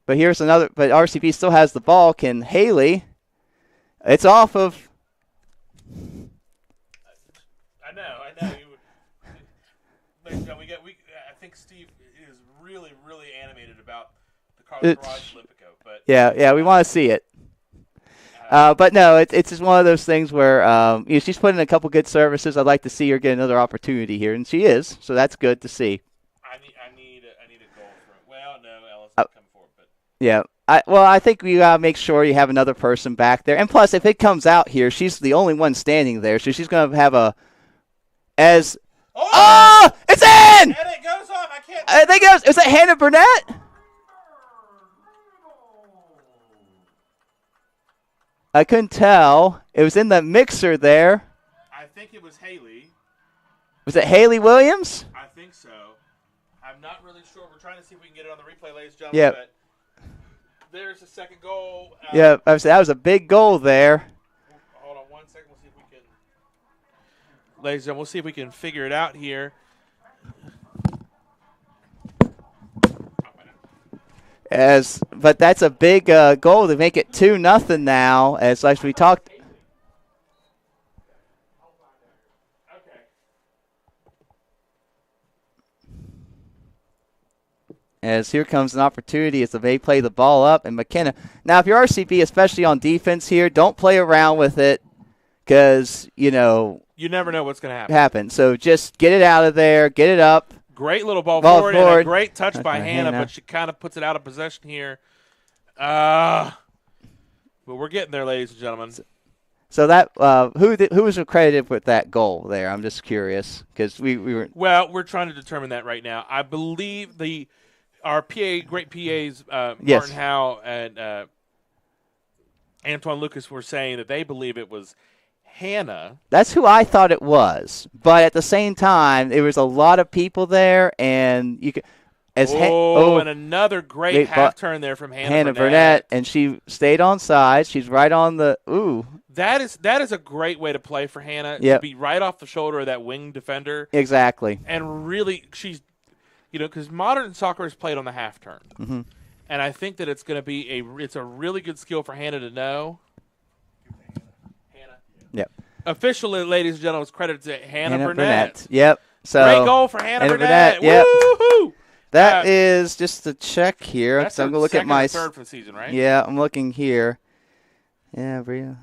here's another. But RCB still has the ball. Can Haley? It's off of. I know. I think Steve is really, really animated about the Carlos Lipico, but yeah, we want to see it. But no, it's just one of those things where she's put in a couple good services. I'd like to see her get another opportunity here, and she is. So that's good to see. I need a goal for it. Well, no, Ellis will come forward, but yeah. I think we gotta make sure you have another person back there, and plus, if it comes out here, she's the only one standing there, so she's gonna have it's in! And it goes on. I can't. I think is that Hannah Burnett? I couldn't tell. It was in the mixer there. I think it was Haley. Was it Haley Williams? I think so. I'm not really sure. We're trying to see if we can get it on the replay, ladies and gentlemen. Yep. But there's the second goal. Yeah, that was a big goal there. Hold on 1 second. We'll see if we can. Ladies and gentlemen, we'll see if we can figure it out here. But that's a big goal to make it 2-0 now. As like we talked. As here comes an opportunity as they play the ball up, and McKenna. Now, if you're RCB, especially on defense here, don't play around with it because you never know what's going to happen. So just get it out of there, get it up. Great little ball forward. And a great touch by Hannah, but she kind of puts it out of possession here. But we're getting there, ladies and gentlemen. So that who was accredited with that goal there? I'm just curious because we were. Well, we're trying to determine that right now. I believe our great PAs, Martin Howe and Antoine Lucas were saying that they believe it was Hannah. That's who I thought it was, but at the same time, there was a lot of people there, and you could. And another great half turn there from Hannah Burnett, and she stayed on side. She's right on the That is a great way to play for Hannah. Yep. To be right off the shoulder of that wing defender. Exactly. And really, she's, because modern soccer is played on the half turn, and I think that it's going to be it's a really good skill for Hannah to know. Yep. Officially, ladies and gentlemen, credited to Hannah Burnett. Yep. So great goal for Hannah Burnett. Yep. Woo-hoo! That is just to check here. That's I'm going to look at my third for the season, right? Yeah, I'm looking here. Yeah, Bria.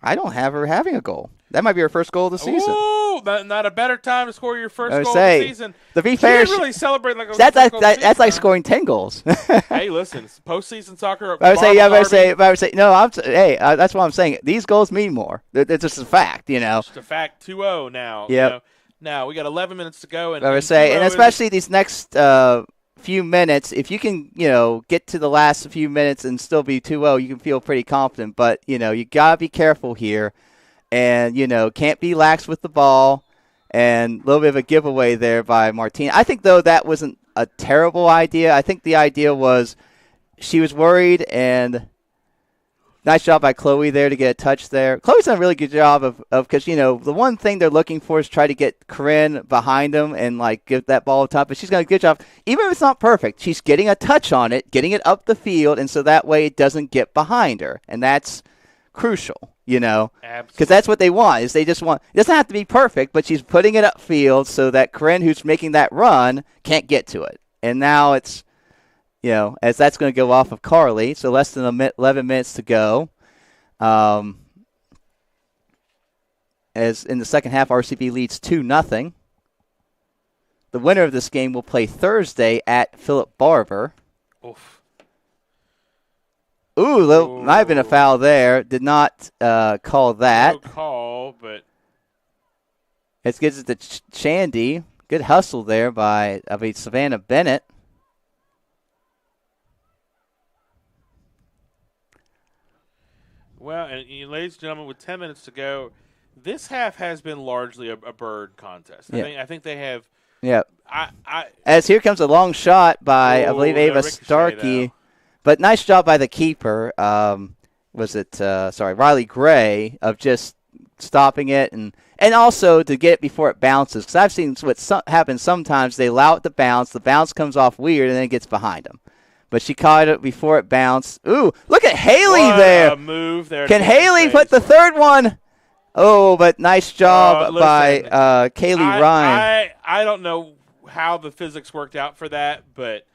I don't have her having a goal. That might be her first goal of the season. Ooh, not a better time to score your first goal of the season. To be fair, she didn't really celebrate like that's like scoring 10 goals. Hey, listen, postseason soccer. That's what I'm saying. These goals mean more. It's just a fact, Just a fact. 2-0 now. Yep. Now we got 11 minutes to go, and and especially these next few minutes, if you can, get to the last few minutes and still be 2-0, you can feel pretty confident. But, you got to be careful here and, can't be lax with the ball. And a little bit of a giveaway there by Martina. I think, though, that wasn't a terrible idea. I think the idea was she was worried, and nice job by Chloe there to get a touch there. Chloe's done a really good job of because, the one thing they're looking for is try to get Corinne behind them and, give that ball top. But she's done a good job. Even if it's not perfect, she's getting a touch on it, getting it up the field, and so that way it doesn't get behind her. And that's crucial. Because that's what they want. Is they just want. It doesn't have to be perfect, but she's putting it upfield so that Corinne, who's making that run, can't get to it. And now it's, as that's going to go off of Carly. So less than 11 minutes to go. As in the second half, RCB leads 2-0. The winner of this game will play Thursday at Philip Barber. Oof. Ooh, might have been a foul there. Did not call that. No call, but It gives it to Shandy. Good hustle there by Savannah Bennett. well, and ladies and gentlemen, with 10 minutes to go, this half has been largely a bird contest. I think they have. Yeah. I As here comes a long shot by I believe Ava Starkey. But nice job by the keeper. Riley Gray, of just stopping it and also to get it before it bounces. Because I've seen what happens sometimes. They allow it to bounce. The bounce comes off weird, and then it gets behind them. But she caught it before it bounced. Ooh, look at Haley there. A move there. Can Haley put the third one? Oh, but nice job by Kaylee Ryan. I don't know how the physics worked out for that, but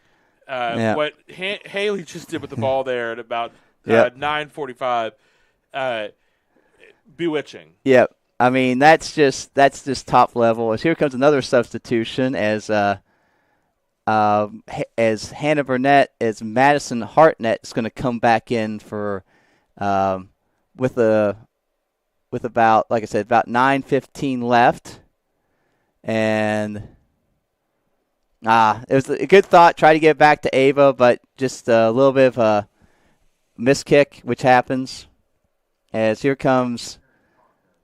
what Haley just did with the ball there at about 9:45, bewitching. Yep. I mean, that's just top level. As here comes another substitution as Hannah Burnett, as Madison Hartnett is going to come back in for with about, like I said, about 9:15 left, and. It was a good thought. Try to get it back to Ava, but just a little bit of a miskick, which happens. As here comes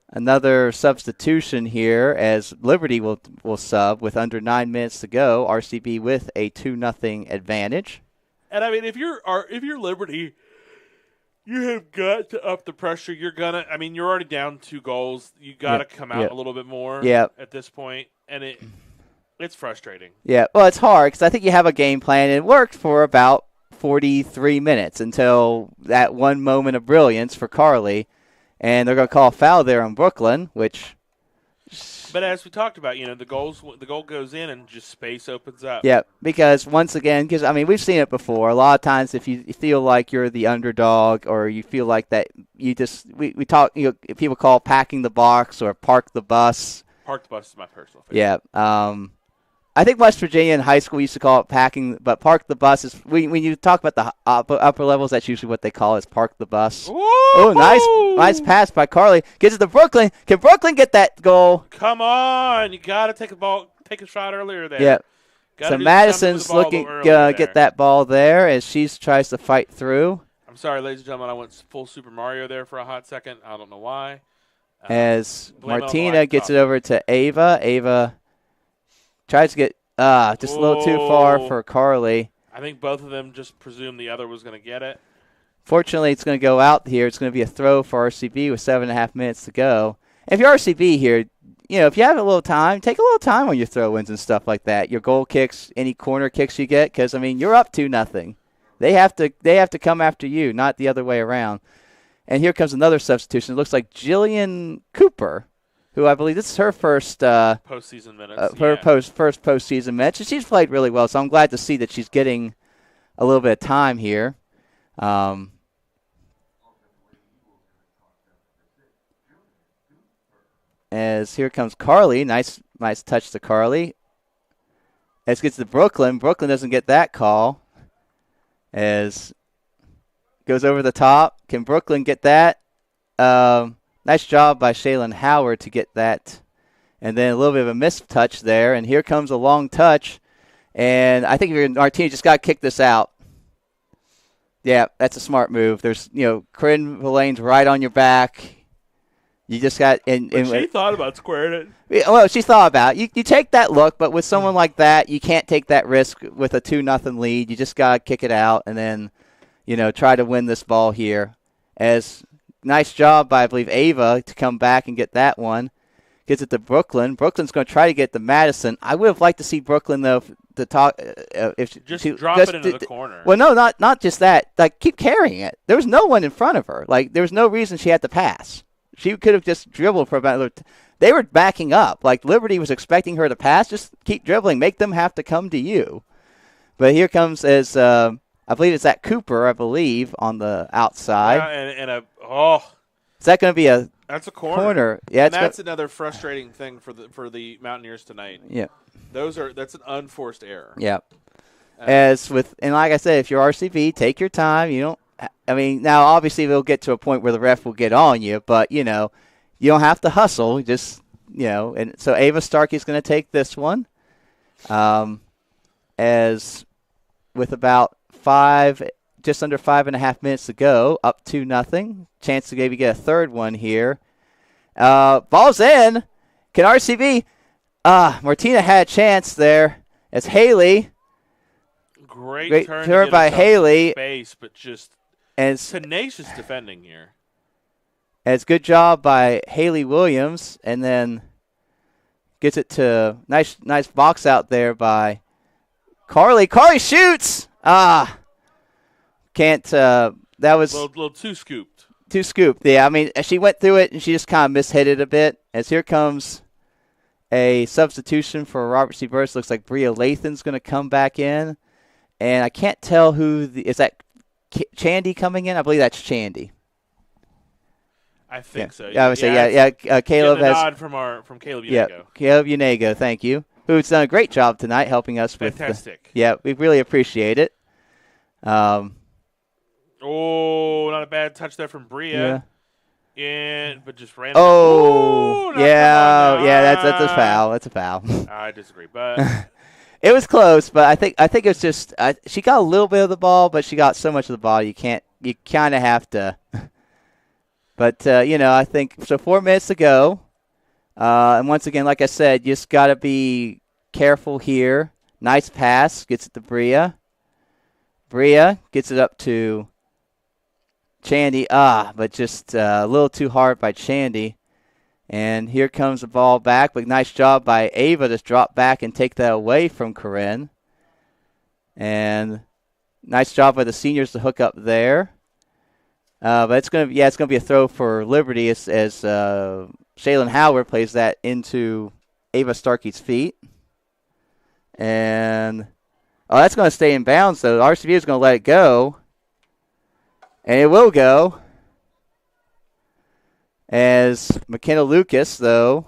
another substitution here, as Liberty will sub with under 9 minutes to go. RCB with a 2-0 advantage. And I mean, if you're Liberty, you have got to up the pressure. You're already down 2 goals. You got to come out a little bit more. At this point, and it's frustrating. Yeah, well, it's hard because I think you have a game plan. And it worked for about 43 minutes until that one moment of brilliance for Carly. And they're going to call a foul there on Brooklyn, which... But as we talked about, the goal goes in and just space opens up. Yeah, because once again, we've seen it before. A lot of times if you feel like you're the underdog or you feel like that we talk, people call packing the box or park the bus. Park the bus is my personal favorite. Yeah. I think West Virginia in high school used to call it packing, but park the bus is when you talk about the upper levels. That's usually what they call is park the bus. Ooh! Oh, nice pass by Carly. Gets it to Brooklyn. Can Brooklyn get that goal? Come on, you got to take a shot earlier there. Yeah. So Madison's looking get that ball there as she tries to fight through. I'm sorry, ladies and gentlemen, I went full Super Mario there for a hot second. I don't know why. As Martina gets it over to Ava. Ava tries to get just a little too far for Carly. I think both of them just presumed the other was going to get it. Fortunately, it's going to go out here. It's going to be a throw for RCB with 7.5 minutes to go. And if you're RCB here, if you have a little time, take a little time on your throw-ins and stuff like that. Your goal kicks, any corner kicks you get, because you're up 2-0. They have to come after you, not the other way around. And here comes another substitution. It looks like Jillian Cooper, who I believe this is her first postseason minutes. First postseason match. And she's played really well, so I'm glad to see that she's getting a little bit of time here. As here comes Carly. Nice touch to Carly. As gets to Brooklyn. Brooklyn doesn't get that call. As goes over the top. Can Brooklyn get that? Nice job by Shaylin Howard to get that. And then a little bit of a mistouch there. And here comes a long touch. And I think if you're Martinez, just got to kick this out. Yeah, that's a smart move. There's, Corinne Villain's right on your back. You just got and she thought about squaring it. Well, she thought about it. You take that look, but with someone like that, you can't take that risk with a 2-0 lead. You just got to kick it out and then, try to win this ball here. As nice job by, I believe, Ava to come back and get that one. Gets it to Brooklyn. Brooklyn's going to try to get to Madison. I would have liked to see Brooklyn, though, to talk. Drop it into the corner. Well, no, not just that. Like, keep carrying it. There was no one in front of her. Like, there was no reason she had to pass. She could have just dribbled for about. They were backing up. Like, Liberty was expecting her to pass. Just keep dribbling. Make them have to come to you. But here comes as I believe it's that Cooper. I believe on the outside. Yeah, Is that going to be a? That's a corner. Yeah, and that's another frustrating thing for the Mountaineers tonight. Yeah. That's an unforced error. Yeah. And like I said, if you're RCB, take your time. You don't. I mean, now obviously they'll get to a point where the ref will get on you, but you don't have to hustle. Just and so Ava Starkey's going to take this one. As with about just under 5.5 minutes to go, up 2-0. Chance to maybe get a third one here. Ball's in. Can RCB? Martina had a chance there. As Haley. Great turn by Haley. Space, but just tenacious defending here. And it's good job by Haley Williams, and then gets it to nice box out there by Carly. Carly shoots. Can't. That was a little too scooped. Too scooped. Yeah, I mean, she went through it and she just kind of mishit it a bit. As here comes a substitution for Robert C. Burris. Looks like Bria Lathan's going to come back in. And I can't tell is that Chandy coming in? I believe that's Chandy. I think so. Yeah, I would say, Caleb has nod from Caleb Unego. Yeah, Caleb Unego, thank you. Who's done a great job tonight helping us with fantastic. We really appreciate it. Not a bad touch there from Bria. But just ran. That's a foul. That's a foul. I disagree, but it was close. But I think it's just she got a little bit of the ball, but she got so much of the ball you kind of have to. But I think so. 4 minutes to go, and once again, like I said, you just got to be careful here. Nice pass, gets it to Bria. Bria gets it up to Chandy, but just a little too hard by Chandy. And here comes the ball back, but nice job by Ava to drop back and take that away from Corinne. And nice job by the seniors to hook up there. But it's gonna be a throw for Liberty as Shaylin Howard plays that into Ava Starkey's feet. And that's going to stay in bounds, though. RCB is going to let it go. And it will go. As McKenna Lucas, though,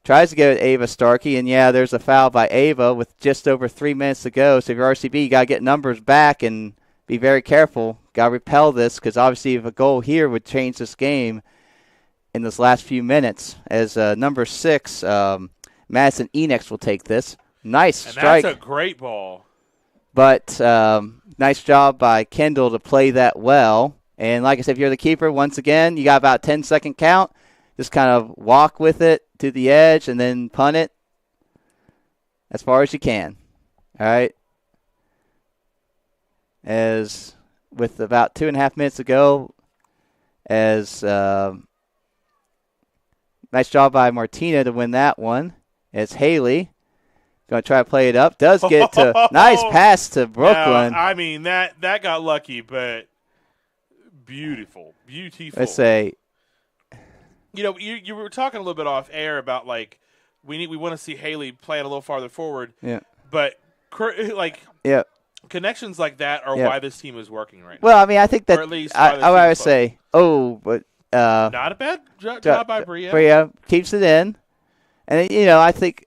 tries to get at Ava Starkey. And, there's a foul by Ava with just over 3 minutes to go. So if you're RCB, you got to get numbers back and be very careful. Got to repel this because, obviously, if a goal here would change this game in this last few minutes. As number 6, Madison Enex will take this. Nice strike. That's a great ball. But nice job by Kendall to play that well. And like I said, if you're the keeper, once again, you got about a 10-second count. Just kind of walk with it to the edge and then punt it as far as you can. All right. As with about 2.5 minutes to go, as nice job by Martina to win that one. As Haley going to try to play it up. Does get to nice pass to Brooklyn. No, I mean, that got lucky, but beautiful. Let's say. You were talking a little bit off air about, like, we want to see Haley play it a little farther forward. Yeah. But, connections like that are why this team is working right now. Well, I mean, I think that. Or at least I would say, but. Not a bad job by Bria. Bria keeps it in. And, I think.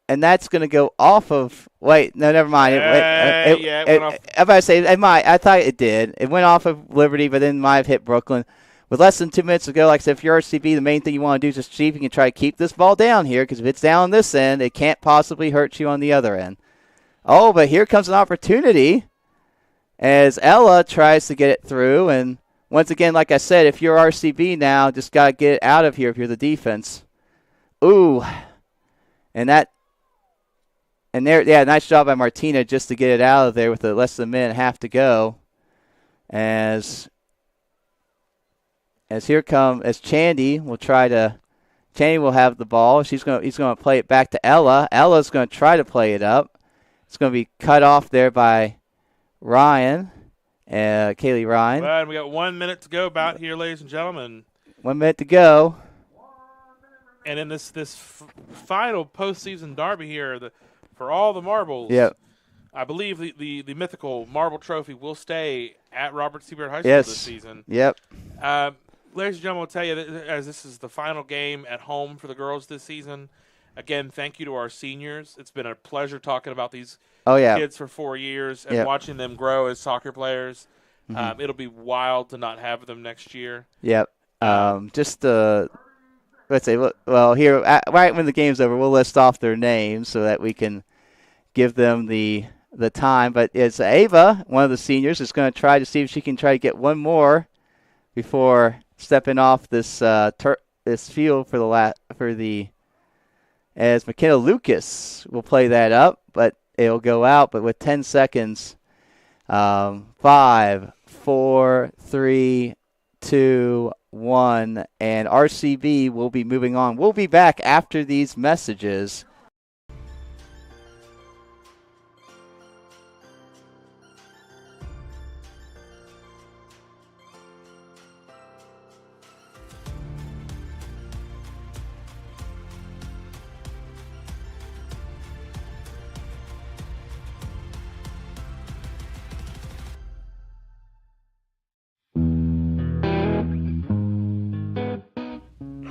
And that's going to go off of. Wait, no, never mind. It went off. I'm about to say it might. I thought it did. It went off of Liberty, but then might have hit Brooklyn. With less than 2 minutes to go, like I said, if you're RCB, the main thing you want to do is just see if you can try to keep this ball down here, because if it's down on this end, it can't possibly hurt you on the other end. Oh, but here comes an opportunity as Ella tries to get it through. And once again, like I said, if you're RCB now, just got to get it out of here if you're the defense. Ooh. And there, yeah, nice job by Martina just to get it out of there with less than a minute and a half to go. As Chandy will have the ball. He's going to play it back to Ella. Ella's going to try to play it up. It's going to be cut off there by Ryan, Kaylee Ryan. Well, we got 1 minute to go about here, ladies and gentlemen. 1 minute to go. And in this final postseason derby here, for all the marbles, yep. I believe the mythical marble trophy will stay at Robert C. Baird High School Yes. this season. Yep. Ladies and gentlemen, I'll tell you that as this is the final game at home for the girls this season. Again, thank you to our seniors. It's been a pleasure talking about these kids for 4 years and watching them grow as soccer players. Mm-hmm. It'll be wild to not have them next year. Yep. Let's say, well, here, right when the game's over, we'll list off their names so that we can give them the time. But it's Ava, one of the seniors, is going to try to see if she can try to get one more before stepping off this field as McKenna Lucas will play that up, but it'll go out. But with 10 seconds, 5, 4, 3, 2, 1, and RCB will be moving on. We'll be back after these messages.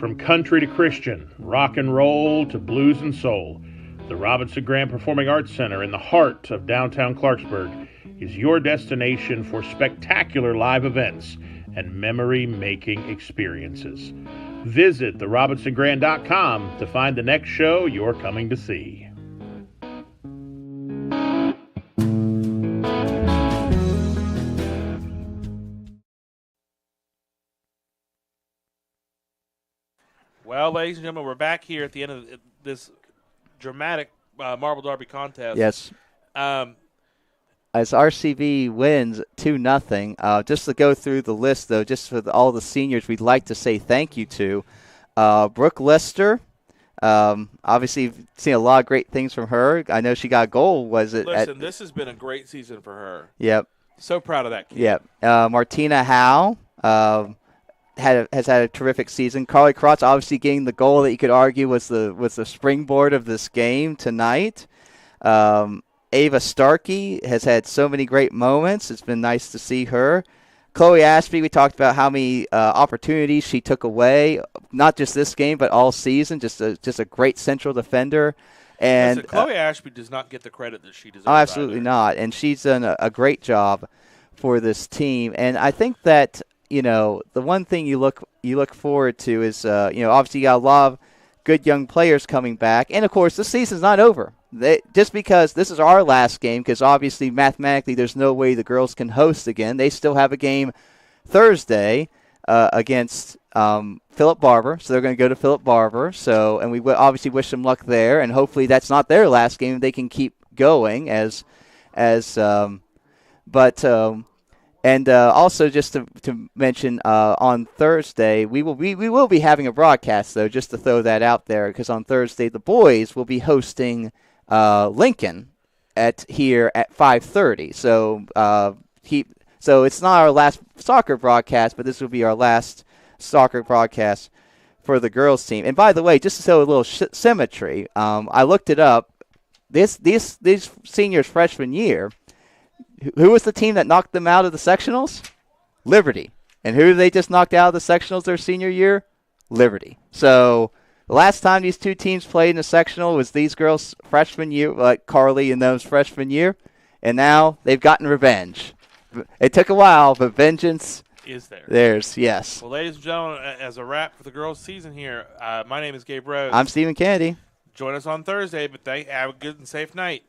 From country to Christian, rock and roll to blues and soul, the Robinson Graham Performing Arts Center in the heart of downtown Clarksburg is your destination for spectacular live events and memory-making experiences. Visit therobinsongrand.com to find the next show you're coming to see. Well, ladies and gentlemen, we're back here at the end of this dramatic Marble Derby contest. Yes. As RCB wins 2-0, just to go through the list, though, just for all the seniors we'd like to say thank you to. Brooke Lister, obviously you've seen a lot of great things from her. I know she got a goal, Listen, this has been a great season for her. Yep. So proud of that kid. Yep. Martina Howe. Has had a terrific season. Carly Krotz obviously getting the goal that you could argue was the springboard of this game tonight. Ava Starkey has had so many great moments. It's been nice to see her. Chloe Ashby, we talked about how many opportunities she took away, not just this game but all season. Just a great central defender. And listen, Chloe Ashby does not get the credit that she deserves. Oh, absolutely not. And she's done a great job for this team. And I think that, the one thing you look forward to is, obviously you got a lot of good young players coming back. And, of course, the season's not over. Just because this is our last game, because obviously mathematically there's no way the girls can host again. They still have a game Thursday against Philip Barber. So they're going to go to Philip Barber. And we obviously wish them luck there. And hopefully that's not their last game. They can keep going And also, just to mention, on Thursday we will be having a broadcast, though, just to throw that out there, because on Thursday the boys will be hosting Lincoln here at 5:30. So it's not our last soccer broadcast, but this will be our last soccer broadcast for the girls team. And by the way, just to show a little symmetry, I looked it up. These seniors' freshman year. Who was the team that knocked them out of the sectionals? Liberty. And who they just knocked out of the sectionals their senior year? Liberty. So the last time these two teams played in the sectional was these girls' freshman year, like Carly and those freshman year. And now they've gotten revenge. It took a while, but vengeance is there. Theirs, yes. Well, ladies and gentlemen, as a wrap for the girls' season here, my name is Gabe Rose. I'm Stephen Kennedy. Join us on Thursday, but have a good and safe night.